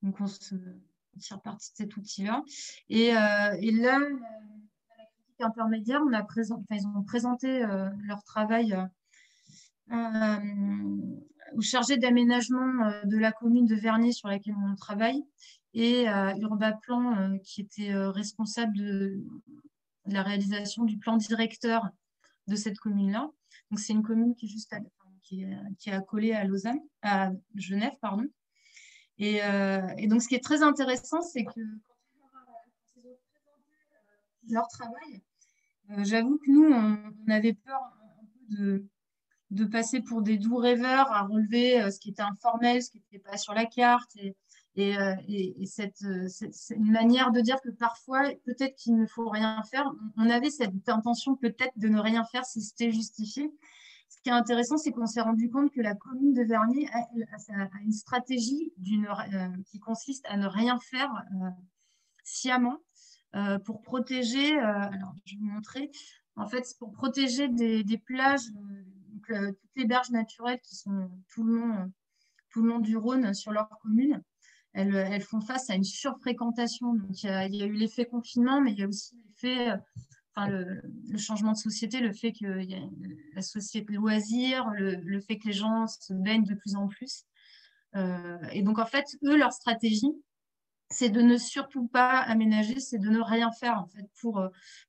Donc, on tire parti de cet outil-là. Et là, à la critique intermédiaire, ils ont présenté leur travail au chargé d'aménagement de la commune de Vernier sur laquelle on travaille et Urbaplan qui était responsable de la réalisation du plan directeur de cette commune-là. Donc, c'est une commune qui est juste qui est accolée à Genève, pardon. Et donc, ce qui est très intéressant, c'est que quand ils ont présenté leur travail, j'avoue que nous, on avait peur un peu de passer pour des doux rêveurs à relever ce qui était informel, ce qui n'était pas sur la carte. Et c'est une manière de dire que parfois, peut-être qu'il ne faut rien faire. On avait cette intention peut-être de ne rien faire si c'était justifié. Ce qui est intéressant, c'est qu'on s'est rendu compte que la commune de Vernier a une stratégie qui consiste à ne rien faire sciemment pour protéger, alors je vais vous montrer, en fait, c'est pour protéger des plages, toutes les berges naturelles qui sont tout le long du Rhône sur leur commune. Elles font face à une surfréquentation. Donc, il y a eu l'effet confinement, mais il y a aussi l'effet, le changement de société, le fait que la société loisir, le fait que les gens se baignent de plus en plus. Et donc, en fait, eux, leur stratégie, c'est de ne surtout pas aménager, c'est de ne rien faire, en fait,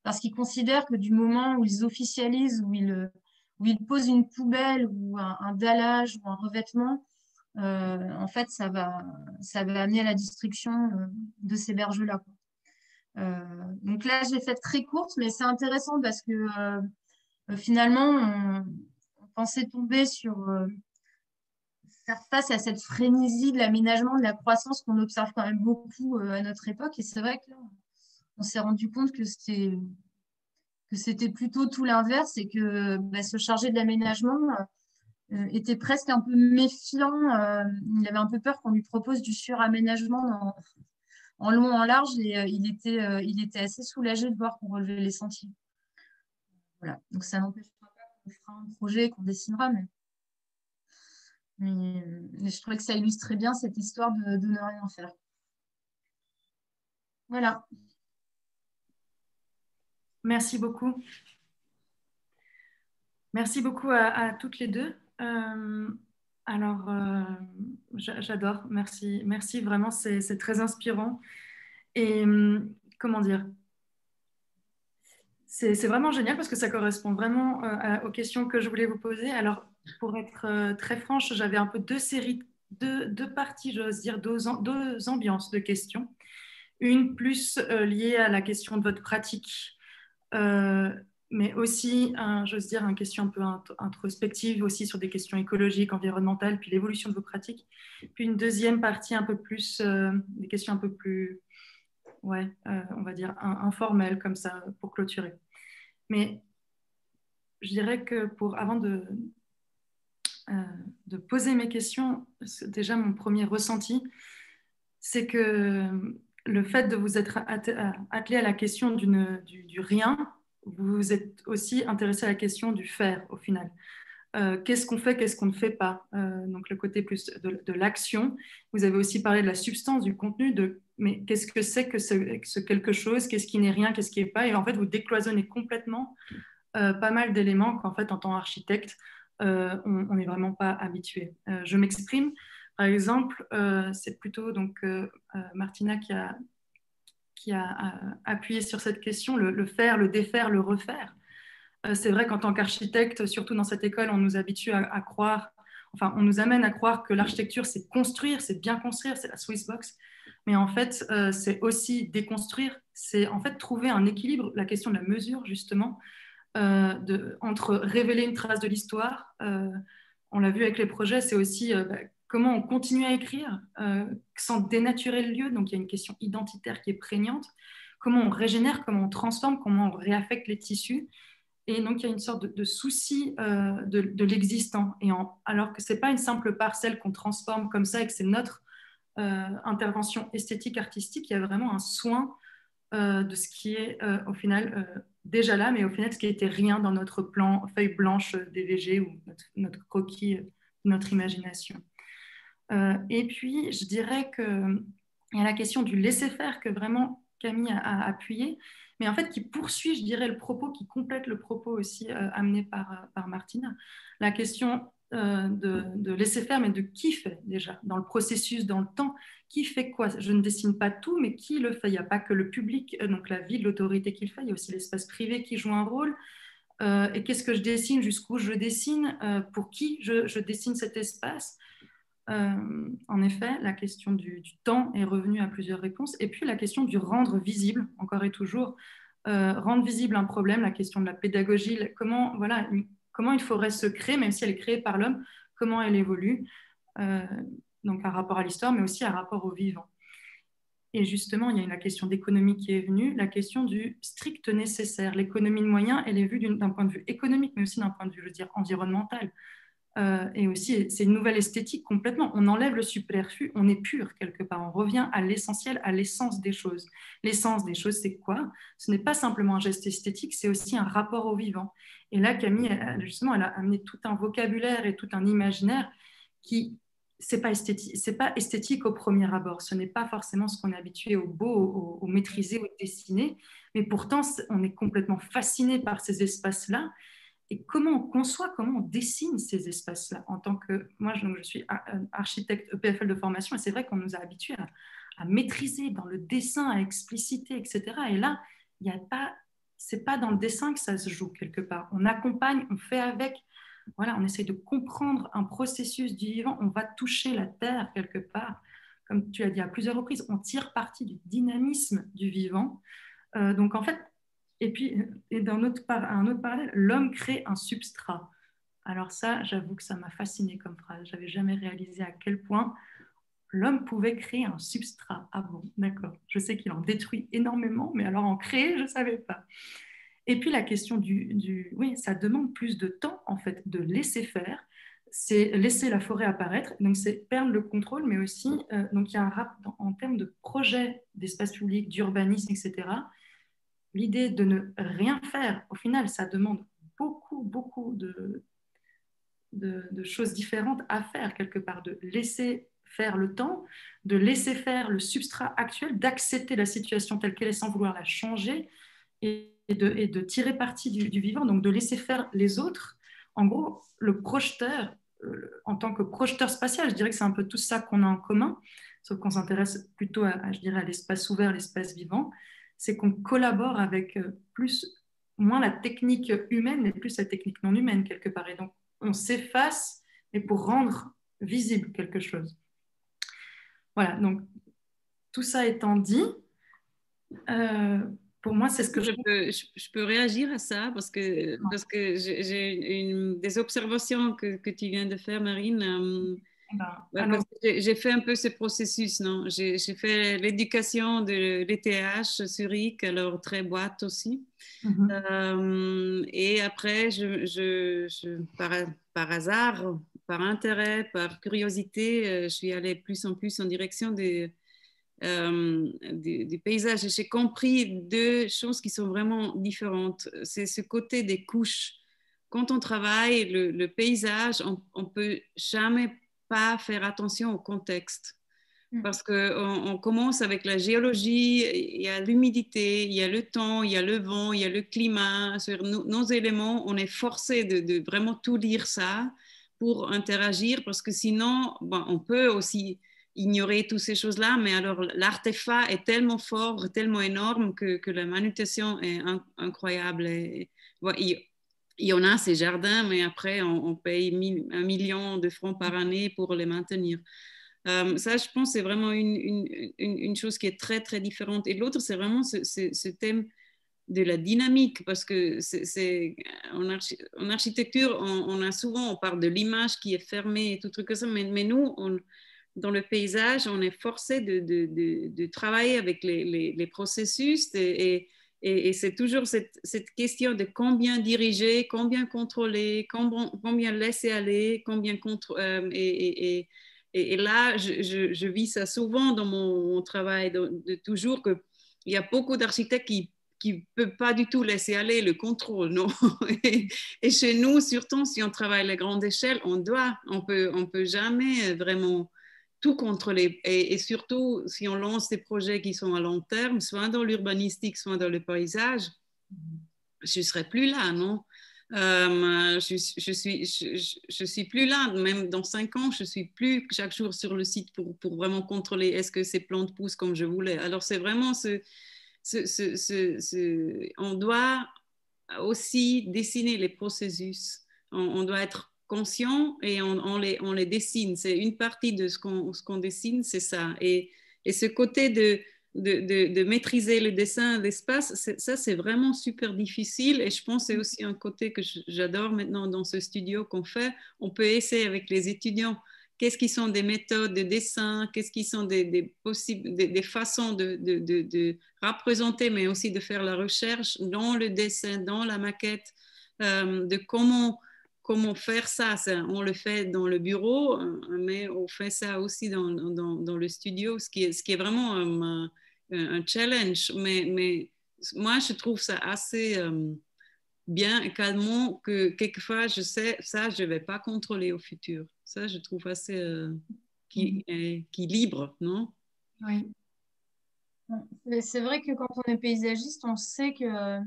parce qu'ils considèrent que du moment où ils officialisent, où ils posent une poubelle ou un dallage ou un revêtement, en fait, ça va amener à la destruction de ces berges-là. Donc là, j'ai fait très courte, mais c'est intéressant parce que finalement, on pensait tomber sur faire face à cette frénésie de l'aménagement, de la croissance qu'on observe quand même beaucoup à notre époque. Et c'est vrai que là, on s'est rendu compte que c'était plutôt tout l'inverse et que se charger de l'aménagement était presque un peu méfiant. Il avait un peu peur qu'on lui propose du suraménagement en long, en large, et il était assez soulagé de voir qu'on relevait les sentiers. Voilà. Donc ça n'empêchera pas qu'on fera un projet, qu'on dessinera, mais je trouvais que ça illustrait bien cette histoire de ne rien faire. Voilà. Merci beaucoup. Merci beaucoup à toutes les deux. Alors, j'adore. Merci, merci vraiment, c'est très inspirant. Et comment dire, c'est vraiment génial parce que ça correspond vraiment aux questions que je voulais vous poser. Alors, pour être très franche, j'avais un peu deux parties, j'ose dire, deux ambiances de questions. Une plus liée à la question de votre pratique, mais aussi, j'ose dire, une question un peu introspective aussi sur des questions écologiques, environnementales, puis l'évolution de vos pratiques. Puis une deuxième partie un peu plus, des questions un peu plus, ouais, on va dire, informelles, comme ça, pour clôturer. Mais je dirais que avant de poser mes questions, déjà mon premier ressenti, c'est que le fait de vous être attelé à la question du rien, vous vous êtes aussi intéressé à la question du faire au final. Qu'est-ce qu'on fait, qu'est-ce qu'on ne fait pas, donc le côté plus de l'action. Vous avez aussi parlé de la substance, du contenu, mais qu'est-ce que c'est que ce quelque chose, qu'est-ce qui n'est rien, qu'est-ce qui n'est pas, et en fait vous décloisonnez complètement pas mal d'éléments qu'en fait en tant qu'architecte on n'est vraiment pas habitué. Je m'exprime. Par exemple, c'est plutôt donc Martina qui a appuyé sur cette question, le faire, le défaire, le refaire. C'est vrai qu'en tant qu'architecte, surtout dans cette école, on nous habitue à croire, enfin, on nous amène à croire que l'architecture, c'est construire, c'est bien construire, c'est la Swiss box. Mais en fait, c'est aussi déconstruire, c'est en fait trouver un équilibre, la question de la mesure, justement, entre révéler une trace de l'histoire, on l'a vu avec les projets, c'est aussi comment on continue à écrire sans dénaturer le lieu. Donc il y a une question identitaire qui est prégnante. Comment on régénère, comment on transforme, comment on réaffecte les tissus. Et donc, il y a une sorte de souci de l'existant. Alors que ce n'est pas une simple parcelle qu'on transforme comme ça et que c'est notre intervention esthétique, artistique, il y a vraiment un soin de ce qui est au final déjà là, mais au final, ce qui n'était rien dans notre plan feuille blanche DVG ou notre croquis, notre imagination. Et puis, je dirais qu'il y a la question du laisser-faire que vraiment Camille a appuyé, mais en fait qui poursuit, je dirais, le propos, qui complète le propos aussi amené par Martina. La question de laisser faire, mais de qui fait déjà, dans le processus, dans le temps, qui fait quoi? Je ne dessine pas tout, mais qui le fait? Il n'y a pas que le public, donc la ville, l'autorité qui le fait, il y a aussi l'espace privé qui joue un rôle. Et qu'est-ce que je dessine, jusqu'où je dessine, pour qui je dessine cet espace? En effet, la question du temps est revenue à plusieurs réponses. Et puis la question du rendre visible, encore et toujours, rendre visible un problème, la question de la pédagogie, comment une forêt se crée, même si elle est créée par l'homme, comment elle évolue, donc un rapport à l'histoire, mais aussi un rapport au vivant. Et justement, il y a la question d'économie qui est venue, la question du strict nécessaire. L'économie de moyens, elle est vue d'un point de vue économique, mais aussi d'un point de vue, je veux dire, environnemental. Et aussi, c'est une nouvelle esthétique complètement. On enlève le superflu, on est pur quelque part. On revient à l'essentiel, à l'essence des choses. L'essence des choses, c'est quoi? Ce n'est pas simplement un geste esthétique, c'est aussi un rapport au vivant. Et là, Camille, justement, elle a amené tout un vocabulaire et tout un imaginaire qui, c'est pas esthétique au premier abord. Ce n'est pas forcément ce qu'on est habitué au beau, au maîtrisé, au dessiné. Mais pourtant, on est complètement fasciné par ces espaces-là. et comment on conçoit, comment on dessine ces espaces-là. En tant que, moi, je suis architecte EPFL de formation, et c'est vrai qu'on nous a habitués à maîtriser dans le dessin, à expliciter, etc. Et là, il y a pas, c'est pas dans le dessin que ça se joue quelque part. On accompagne, on fait avec. Voilà, on essaie de comprendre un processus du vivant. On va toucher la terre quelque part. Comme tu as dit à plusieurs reprises, on tire parti du dynamisme du vivant. Donc en fait, et puis un autre parallèle, l'homme crée un substrat. Alors ça, j'avoue que ça m'a fasciné comme phrase. J'avais jamais réalisé à quel point l'homme pouvait créer un substrat. Ah bon, d'accord. Je sais qu'il en détruit énormément, mais alors en créer, je ne savais pas. Et puis la question oui, ça demande plus de temps en fait de laisser faire. C'est laisser la forêt apparaître, donc c'est perdre le contrôle, mais aussi donc il y a un rapport en termes de projet d'espace public, d'urbanisme, etc. L'idée de ne rien faire, au final, ça demande beaucoup de choses différentes à faire quelque part, de laisser faire le temps, de laisser faire le substrat actuel, d'accepter la situation telle qu'elle est sans vouloir la changer et de tirer parti du vivant, donc de laisser faire les autres. En gros, le projeteur, en tant que projeteur spatial, je dirais que c'est un peu tout ça qu'on a en commun, sauf qu'on s'intéresse plutôt je dirais, à l'espace ouvert, l'espace vivant, c'est qu'on collabore avec moins la technique humaine, mais plus la technique non humaine quelque part. Et donc, on s'efface, mais pour rendre visible quelque chose. Voilà, donc tout ça étant dit, pour moi, c'est ce que je peux réagir à ça parce que j'ai des observations que tu viens de faire, Marine. Parce que j'ai fait un peu ce processus, non? J'ai fait l'éducation de l'ETH Zurich, alors très boîte aussi. Et après, par hasard, par intérêt, par curiosité, je suis allée plus en plus en direction du paysage. Et j'ai compris deux choses qui sont vraiment différentes. C'est ce côté des couches. Quand on travaille le paysage, on peut jamais pas faire attention au contexte. Parce qu'on commence avec la géologie, il y a l'humidité, il y a le temps, il y a le vent, il y a le climat. Sur nos éléments, on est forcé de vraiment tout lire ça pour interagir, parce que sinon, bon, on peut aussi ignorer toutes ces choses-là, mais alors l'artefact est tellement fort, tellement énorme que la manutention est incroyable. Et, bon, il y en a ces jardins, mais après, on paye 1 million de francs par année pour les maintenir. Ça, je pense, c'est vraiment une chose qui est très, très différente. Et l'autre, c'est vraiment ce thème de la dynamique, parce que en architecture, on parle de l'image qui est fermée et tout truc comme ça, mais nous, dans le paysage, on est forcé de travailler avec les processus et c'est toujours cette question de combien diriger, combien contrôler, combien laisser aller, combien et là, je vis ça souvent dans mon travail, de toujours qu'il y a beaucoup d'architectes qui ne peuvent pas du tout laisser aller le contrôle, non? Et chez nous, surtout si on travaille à la grande échelle, on peut jamais vraiment tout contrôler. Et surtout, si on lance des projets qui sont à long terme, soit dans l'urbanistique, soit dans le paysage, je ne serai plus là, non? Je suis plus là, même dans 5 ans, je suis plus chaque jour sur le site pour vraiment contrôler est-ce que ces plantes poussent comme je voulais. Alors c'est vraiment on doit aussi dessiner les processus. On doit être conscient et on les dessine. C'est une partie de ce qu'on dessine, c'est ça. Et ce côté de maîtriser le dessin, l'espace, ça c'est vraiment super difficile et je pense que c'est aussi un côté que j'adore maintenant dans ce studio qu'on fait. On peut essayer avec les étudiants qu'est-ce qui sont des méthodes de dessin, qu'est-ce qui sont des façons de représenter, mais aussi de faire la recherche dans le dessin, dans la maquette, de comment faire ça. On le fait dans le bureau, mais on fait ça aussi dans le studio, ce qui est vraiment un challenge. Mais moi, je trouve ça assez bien et calmant que quelquefois, je sais, ça, je ne vais pas contrôler au futur. Ça, je trouve assez qui libre, non? Oui. C'est vrai que quand on est paysagiste, on sait que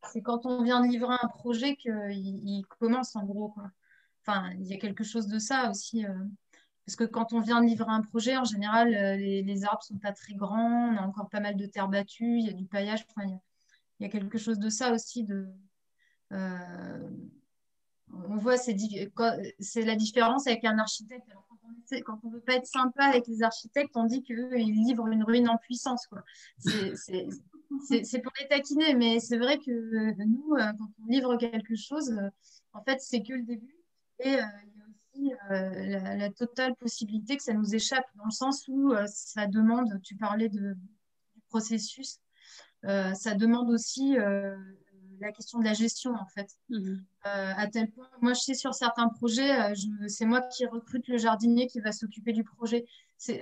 c'est quand on vient de livrer un projet qu'il commence en gros, quoi. Enfin, il y a quelque chose de ça aussi. Parce que quand on vient de livrer un projet, en général, les arbres sont pas très grands, on a encore pas mal de terre battue, il y a du paillage. Enfin, il y a quelque chose de ça aussi. Euh, on voit, c'est la différence avec un architecte. Alors, quand on veut pas être sympa avec les architectes, on dit qu'eux, ils livrent une ruine en puissance, quoi. C'est pour les taquiner, mais c'est vrai que nous, quand on livre quelque chose, en fait, c'est que le début. Et il y a aussi la totale possibilité que ça nous échappe, dans le sens où ça demande, tu parlais du processus, ça demande aussi la question de la gestion, en fait. À tel point, moi, je sais sur certains projets, c'est moi qui recrute le jardinier qui va s'occuper du projet.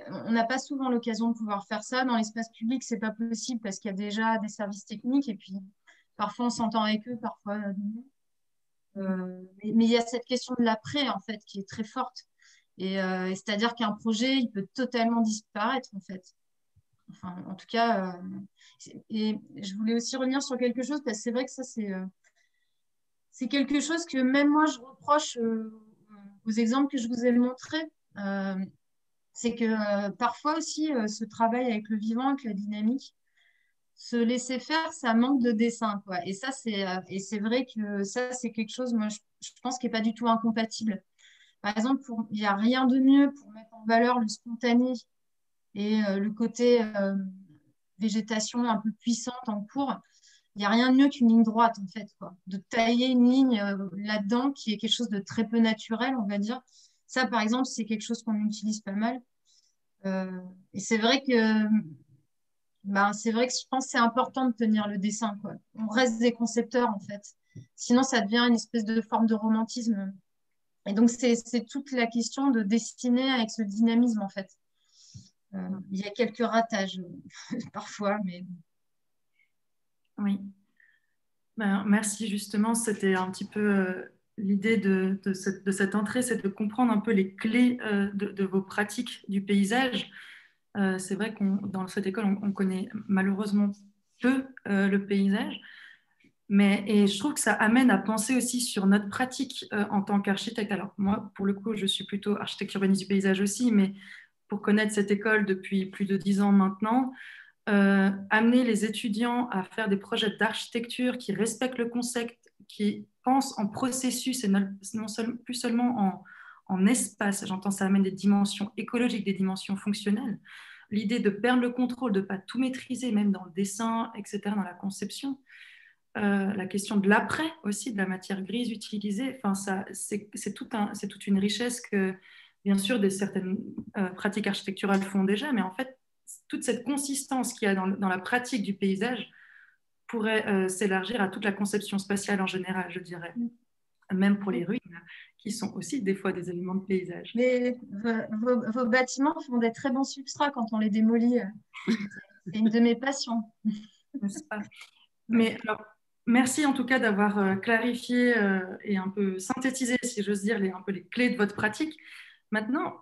On n'a pas souvent l'occasion de pouvoir faire ça. Dans l'espace public, c'est pas possible parce qu'il y a déjà des services techniques et puis parfois on s'entend avec eux, parfois non. Mais il y a cette question de l'après, en fait, qui est très forte. Et c'est-à-dire qu'un projet, il peut totalement disparaître, en fait. Enfin, en tout cas, et je voulais aussi revenir sur quelque chose, parce que c'est vrai que ça, c'est quelque chose que même moi, je reproche aux exemples que je vous ai montrés. C'est que parfois aussi, ce travail avec le vivant, avec la dynamique, se laisser faire, ça manque de dessin, quoi. Et ça, et c'est vrai que ça, c'est quelque chose, moi, je pense, qui n'est pas du tout incompatible. Par exemple, il n'y a rien de mieux pour mettre en valeur le spontané et le côté végétation un peu puissante en cours. Il n'y a rien de mieux qu'une ligne droite, en fait, quoi. De tailler une ligne là-dedans qui est quelque chose de très peu naturel, on va dire. Ça, par exemple, c'est quelque chose qu'on utilise pas mal. Et c'est vrai que je pense que c'est important de tenir le dessin, quoi. On reste des concepteurs, en fait. Sinon, ça devient une espèce de forme de romantisme. Et donc, c'est toute la question de dessiner avec ce dynamisme, en fait. Il y a quelques ratages, parfois, mais... Oui. Ben, merci, justement. C'était un petit peu l'idée de cette entrée, c'est de comprendre un peu les clés de vos pratiques du paysage. C'est vrai qu'on dans cette école, on connaît malheureusement peu le paysage, et je trouve que ça amène à penser aussi sur notre pratique en tant qu'architecte. Alors moi, pour le coup, je suis plutôt architecte urbaniste du paysage aussi, mais pour connaître cette école depuis plus de 10 ans maintenant, amener les étudiants à faire des projets d'architecture qui respectent le concept, qui pensent en processus et plus seulement en espace. J'entends ça amène des dimensions écologiques, des dimensions fonctionnelles. L'idée de perdre le contrôle, de ne pas tout maîtriser, même dans le dessin, etc., dans la conception. La question de l'après aussi, de la matière grise utilisée. Enfin, c'est toute une richesse que, bien sûr, certaines pratiques architecturales font déjà, mais en fait, toute cette consistance qu'il y a dans la pratique du paysage pourrait s'élargir à toute la conception spatiale en général, je dirais. Même pour les ruines, qui sont aussi des fois des éléments de paysage. Mais vos bâtiments font des très bons substrats quand on les démolit. C'est une de mes passions. N'est-ce pas? Mais alors, merci en tout cas d'avoir clarifié et un peu synthétisé, si j'ose dire, un peu les clés de votre pratique. Maintenant,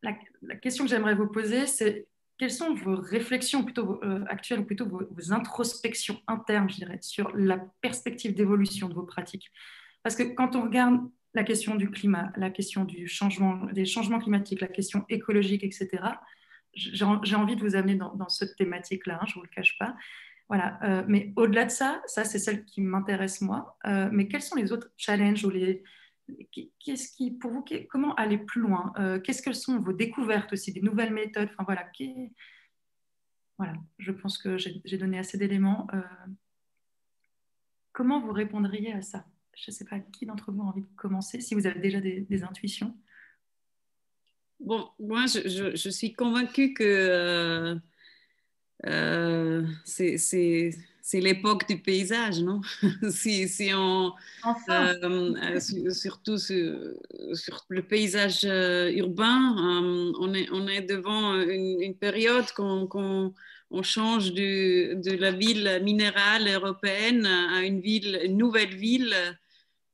la question que j'aimerais vous poser, c'est quelles sont vos réflexions plutôt actuelles, ou plutôt vos introspections internes, je dirais, sur la perspective d'évolution de vos pratiques? Parce que quand on regarde la question du climat, la question des changements climatiques, la question écologique, etc., j'ai envie de vous amener dans cette thématique-là, je ne vous le cache pas. Voilà. Mais au-delà de ça, c'est celle qui m'intéresse moi. Mais quels sont les autres challenges ou qu'est-ce qui, pour vous, comment aller plus loin? Qu'est-ce que sont vos découvertes aussi, des nouvelles méthodes? Enfin voilà, voilà. Je pense que j'ai donné assez d'éléments. Comment vous répondriez à ça? Je ne sais pas qui d'entre vous a envie de commencer, si vous avez déjà des intuitions. Bon, moi, je suis convaincue que c'est l'époque du paysage, non? si on, Enfin, surtout sur le paysage urbain, on est devant une période qu'on on change de la ville minérale européenne à une nouvelle ville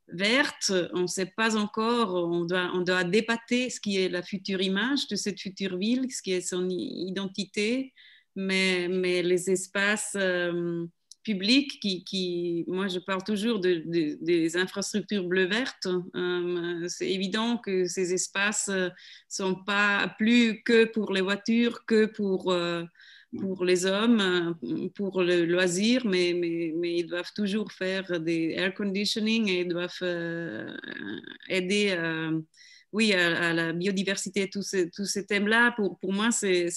verte. On ne sait pas encore, on doit débatter ce qui est la future image de cette future ville, ce qui est son identité, mais les espaces publics moi je parle toujours des infrastructures bleu-vertes. C'est évident que ces espaces ne sont pas plus que pour les voitures, que pour les hommes, pour le loisir, mais ils doivent toujours faire des air conditioning et ils doivent aider oui, à la biodiversité, tous ces thèmes-là. Pour moi, c'est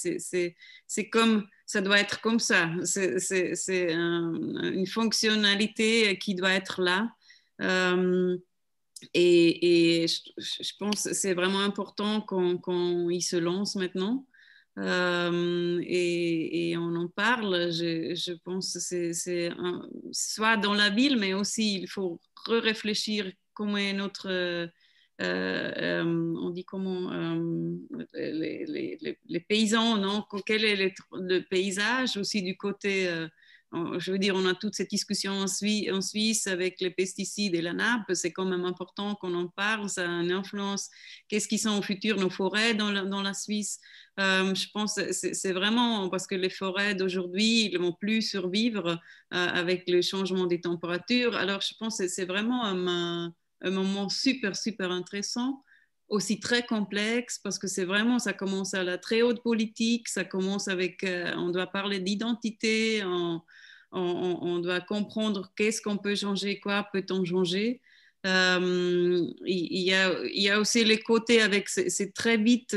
comme, ça doit être comme ça. C'est une fonctionnalité qui doit être là. Et je pense que c'est vraiment important qu'on y se lance maintenant. Et on en parle. Je pense que c'est soit dans la ville, mais aussi il faut réfléchir comment est notre on dit comment les paysans, non? Quel est le paysage aussi du côté je veux dire, on a toute cette discussion en Suisse avec les pesticides et la nappe. C'est quand même important qu'on en parle. Ça a une influence. Qu'est-ce qui sont au futur nos forêts dans la Suisse? Je pense que c'est vraiment parce que les forêts d'aujourd'hui, ils ne vont plus survivre avec le changement des températures. Alors, je pense que c'est vraiment un moment super, super intéressant, aussi très complexe, parce que c'est vraiment, ça commence à la très haute politique, ça commence avec, on doit parler d'identité, on doit comprendre qu'est-ce qu'on peut changer, quoi peut-on changer. Il y a aussi les côtés avec c'est très vite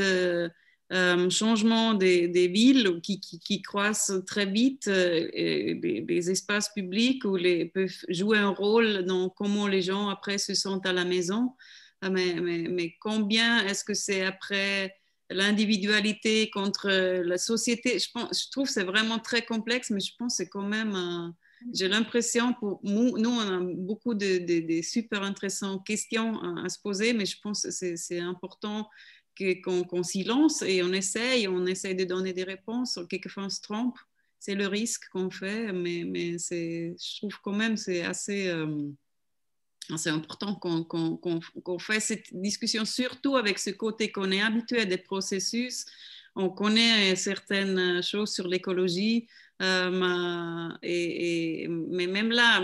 changement des villes qui croissent très vite, des espaces publics où peuvent jouer un rôle dans comment les gens après se sentent à la maison. Mais combien est-ce que c'est après l'individualité contre la société? Je trouve que c'est vraiment très complexe, mais je pense que c'est quand même... j'ai l'impression, pour nous, on a beaucoup de super intéressantes questions à se poser, mais je pense que c'est important qu'on s'y lance et on essaye de donner des réponses. Quelquefois, on se trompe. C'est le risque qu'on fait, mais je trouve quand même c'est assez... c'est important qu'on fasse cette discussion, surtout avec ce côté qu'on est habitué à des processus. On connaît certaines choses sur l'écologie, mais même là,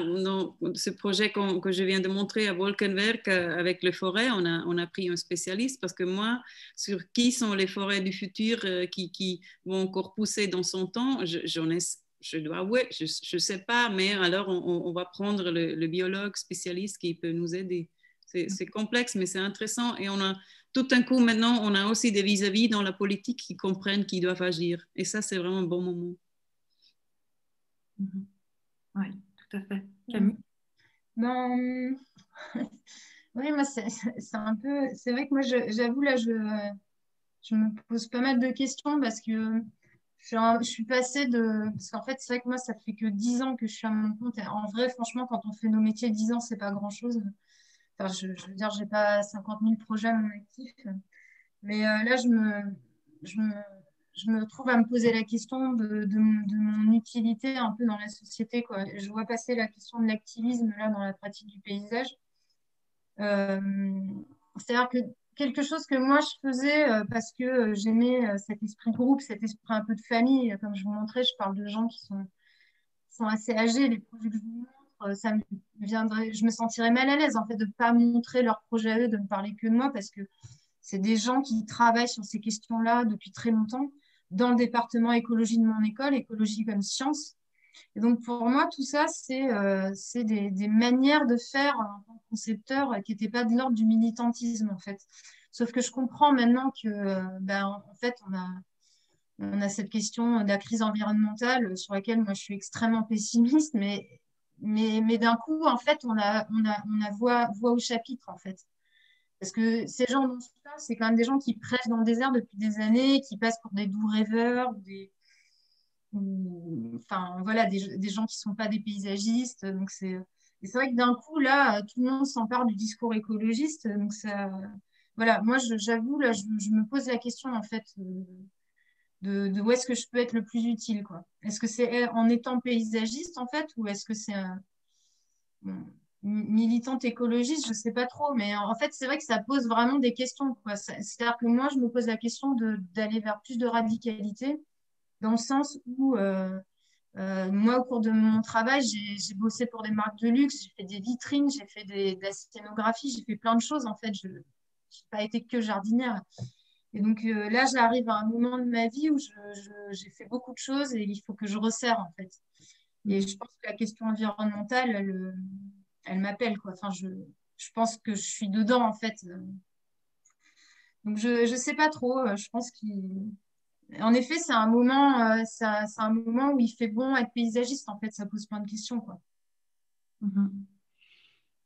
ce projet que je viens de montrer à Wolkenwerk avec les forêts, on a pris un spécialiste parce que moi, sur qui sont les forêts du futur qui vont encore pousser dans son temps, je dois avouer, je ne sais pas, mais alors on va prendre le biologue spécialiste qui peut nous aider. C'est complexe, mais c'est intéressant. Et on a tout un coup, maintenant, on a aussi des vis-à-vis dans la politique qui comprennent qu'ils doivent agir. Et ça, c'est vraiment un bon moment. Oui, tout à fait. Camille? Oui, moi, c'est un peu... C'est vrai que moi, j'avoue, là, je me pose pas mal de questions parce que je suis passée de... Parce qu'en fait, c'est vrai que moi, ça fait que 10 ans que je suis à mon compte. Et en vrai, franchement, quand on fait nos métiers, 10 ans, c'est pas grand-chose. Enfin, je veux dire, j'ai pas 50 000 projets à mon actif. Mais là, je me trouve à me poser la question de mon utilité un peu dans la société, quoi. Je vois passer la question de l'activisme là dans la pratique du paysage. C'est-à-dire que quelque chose que moi je faisais parce que j'aimais cet esprit de groupe, cet esprit un peu de famille. Comme je vous montrais, je parle de gens qui sont assez âgés. Les projets que je vous montre, je me sentirais mal à l'aise en fait de ne pas montrer leurs projets à eux, de ne parler que de moi parce que c'est des gens qui travaillent sur ces questions-là depuis très longtemps dans le département écologie de mon école, écologie comme science. Et donc, pour moi, tout ça, c'est des manières de faire en tant que concepteur qui n'étaient pas de l'ordre du militantisme, en fait. Sauf que je comprends maintenant que, en fait, on a cette question de la crise environnementale sur laquelle moi, je suis extrêmement pessimiste, mais d'un coup, en fait, on a voix au chapitre, en fait. Parce que ces gens dont je parle, c'est quand même des gens qui prêchent dans le désert depuis des années, qui passent pour des doux rêveurs, enfin voilà, des gens qui ne sont pas des paysagistes. Donc c'est vrai que d'un coup, là, tout le monde s'empare du discours écologiste. Donc ça, voilà, moi j'avoue, là, je me pose la question en fait de où est-ce que je peux être le plus utile, quoi. Est-ce que c'est en étant paysagiste en fait, ou est-ce que c'est militante écologiste, je ne sais pas trop, mais en fait, c'est vrai que ça pose vraiment des questions, quoi. C'est-à-dire que moi, je me pose la question d'aller vers plus de radicalité, dans le sens où Moi, au cours de mon travail, j'ai bossé pour des marques de luxe, j'ai fait des vitrines, j'ai fait de la scénographie, j'ai fait plein de choses. En fait, je n'ai pas été que jardinière. Et donc là, j'arrive à un moment de ma vie où j'ai fait beaucoup de choses et il faut que je resserre, en fait. Et je pense que la question environnementale, elle m'appelle, quoi. Enfin, je pense que je suis dedans, en fait. Donc, je ne sais pas trop. Je pense qu'en effet, c'est un moment, c'est un moment où il fait bon être paysagiste, en fait. Ça pose plein de questions, quoi.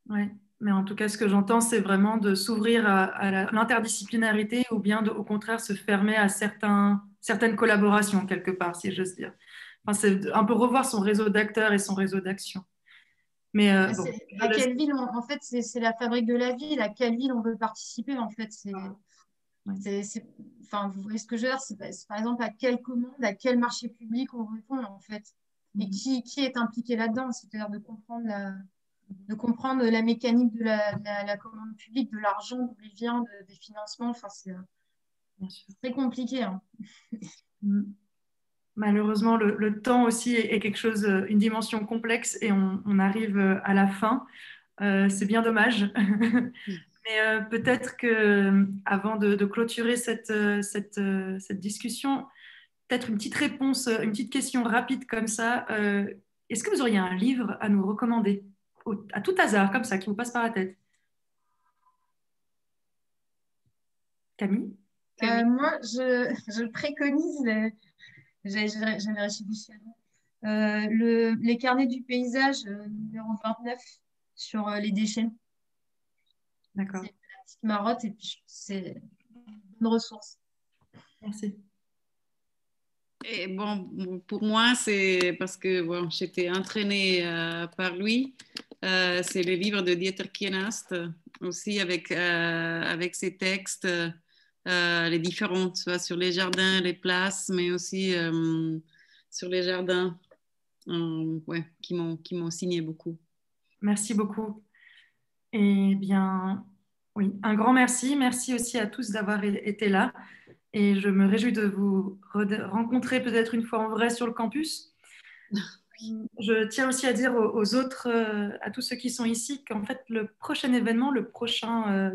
Ouais. Mais en tout cas, ce que j'entends, c'est vraiment de s'ouvrir à l'interdisciplinarité ou bien au contraire se fermer à certaines collaborations quelque part, si j'ose dire. Enfin, c'est un peu revoir son réseau d'acteurs et son réseau d'action. Mais bon, À quelle ville, en fait, c'est la fabrique de la ville. À quelle ville on veut participer, en fait. Enfin, vous voyez ce que je veux dire? C'est par exemple à quelle commande, à quel marché public on répond, en fait. Et qui est impliqué là-dedans? C'est-à-dire de comprendre la mécanique de la commande publique, de l'argent, d'où il vient, des financements. Enfin, c'est très compliqué, hein. Malheureusement, le temps aussi est quelque chose, une dimension complexe et on arrive à la fin. C'est bien dommage. Mais peut-être que avant de clôturer cette discussion, peut-être une petite réponse, une petite question rapide comme ça. Est-ce que vous auriez un livre à nous recommander à tout hasard, comme ça, qui vous passe par la tête? Camille? Moi, je préconise, j'avais réfléchi avant, les carnets du paysage numéro 29 sur les déchets. D'accord. C'est la petite marotte et puis c'est une ressource. Merci. Et bon, pour moi, c'est parce que bon, j'étais entraînée par lui. C'est le livre de Dieter Kienast, aussi avec ses textes, les différents, soit sur les jardins, les places, mais aussi sur les jardins, ouais, qui m'ont signé beaucoup. Merci beaucoup. Eh bien, oui, un grand merci. Merci aussi à tous d'avoir été là. Et je me réjouis de vous rencontrer peut-être une fois en vrai sur le campus. Je tiens aussi à dire aux autres, à tous ceux qui sont ici, qu'en fait, le prochain événement, le prochain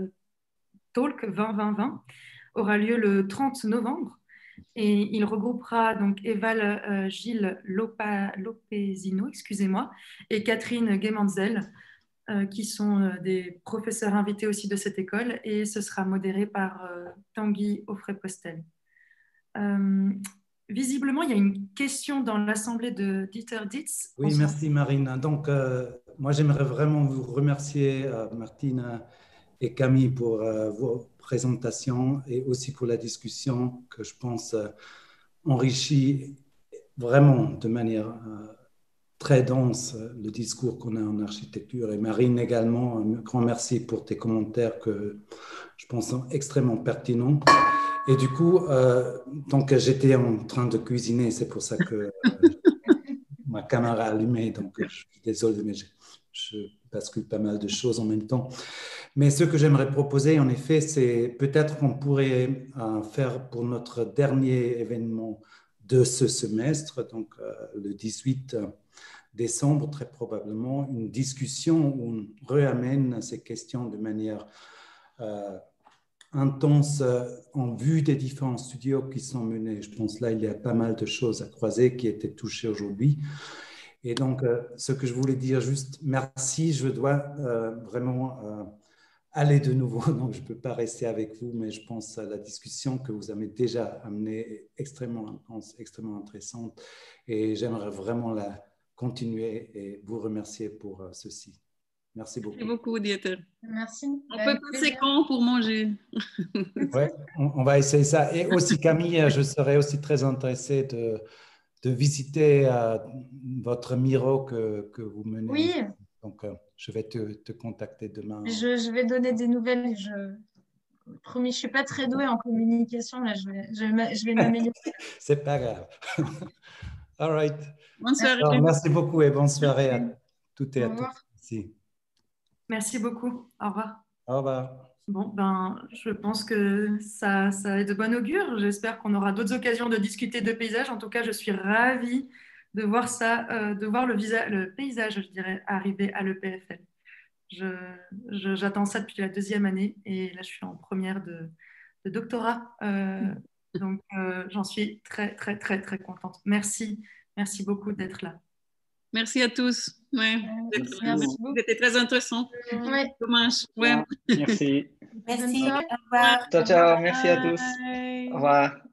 Talk 20-20-20 aura lieu le 30 novembre. Et il regroupera donc Eval Gilles Lopezino, excusez-moi, et Catherine Gemanzel, qui sont des professeurs invités aussi de cette école, et ce sera modéré par Tanguy Offray-Postel. Visiblement, il y a une question dans l'assemblée de Dieter Ditz. Oui, merci Marine. Donc, moi, j'aimerais vraiment vous remercier, Martine et Camille, pour vos présentations et aussi pour la discussion que je pense enrichit vraiment de manière très dense le discours qu'on a en architecture. Et Marine également, un grand merci pour tes commentaires que je pense sont extrêmement pertinents. Et du coup, donc j'étais en train de cuisiner, c'est pour ça que ma caméra allumée, donc je suis désolé, mais je bascule pas mal de choses en même temps. Mais ce que j'aimerais proposer, en effet, c'est peut-être qu'on pourrait faire pour notre dernier événement de ce semestre, donc le 18 décembre, très probablement, une discussion où on réamène ces questions de manière intense en vue des différents studios qui sont menés. Je pense là, il y a pas mal de choses à croiser qui étaient touchées aujourd'hui. Et donc, ce que je voulais dire, juste merci, je dois vraiment aller de nouveau, donc je ne peux pas rester avec vous, mais je pense à la discussion que vous avez déjà amenée est extrêmement intense, extrêmement intéressante, et j'aimerais vraiment la continuer et vous remercier pour ceci. Merci beaucoup. Merci beaucoup, Dieter. Merci. On peut passer quand pour manger? Oui, on va essayer ça. Et aussi, Camille, je serais aussi très intéressé de visiter votre Miro que vous menez. Oui. Donc, je vais te contacter demain. Je vais donner des nouvelles. Promis, je ne suis pas très douée en communication. Là, je vais m'améliorer. C'est pas grave. All right. Bonne soirée. Alors, merci beaucoup et bonne soirée à toutes et à tous. Merci. Merci beaucoup. Au revoir. Au revoir. Bon, je pense que ça est de bon augure. J'espère qu'on aura d'autres occasions de discuter de paysages. En tout cas, je suis ravie de voir ça, de voir le paysage, je dirais, arriver à l'EPFL. J'attends ça depuis la 2e année et là, je suis en première de doctorat. Donc, j'en suis très, très, très, très contente. Merci beaucoup d'être là. Merci à tous. Ouais. Merci beaucoup. C'était très intéressant. Ouais. Dommage. Ouais. Merci. Merci. Au revoir. Ciao, ciao. Merci à tous. Au revoir.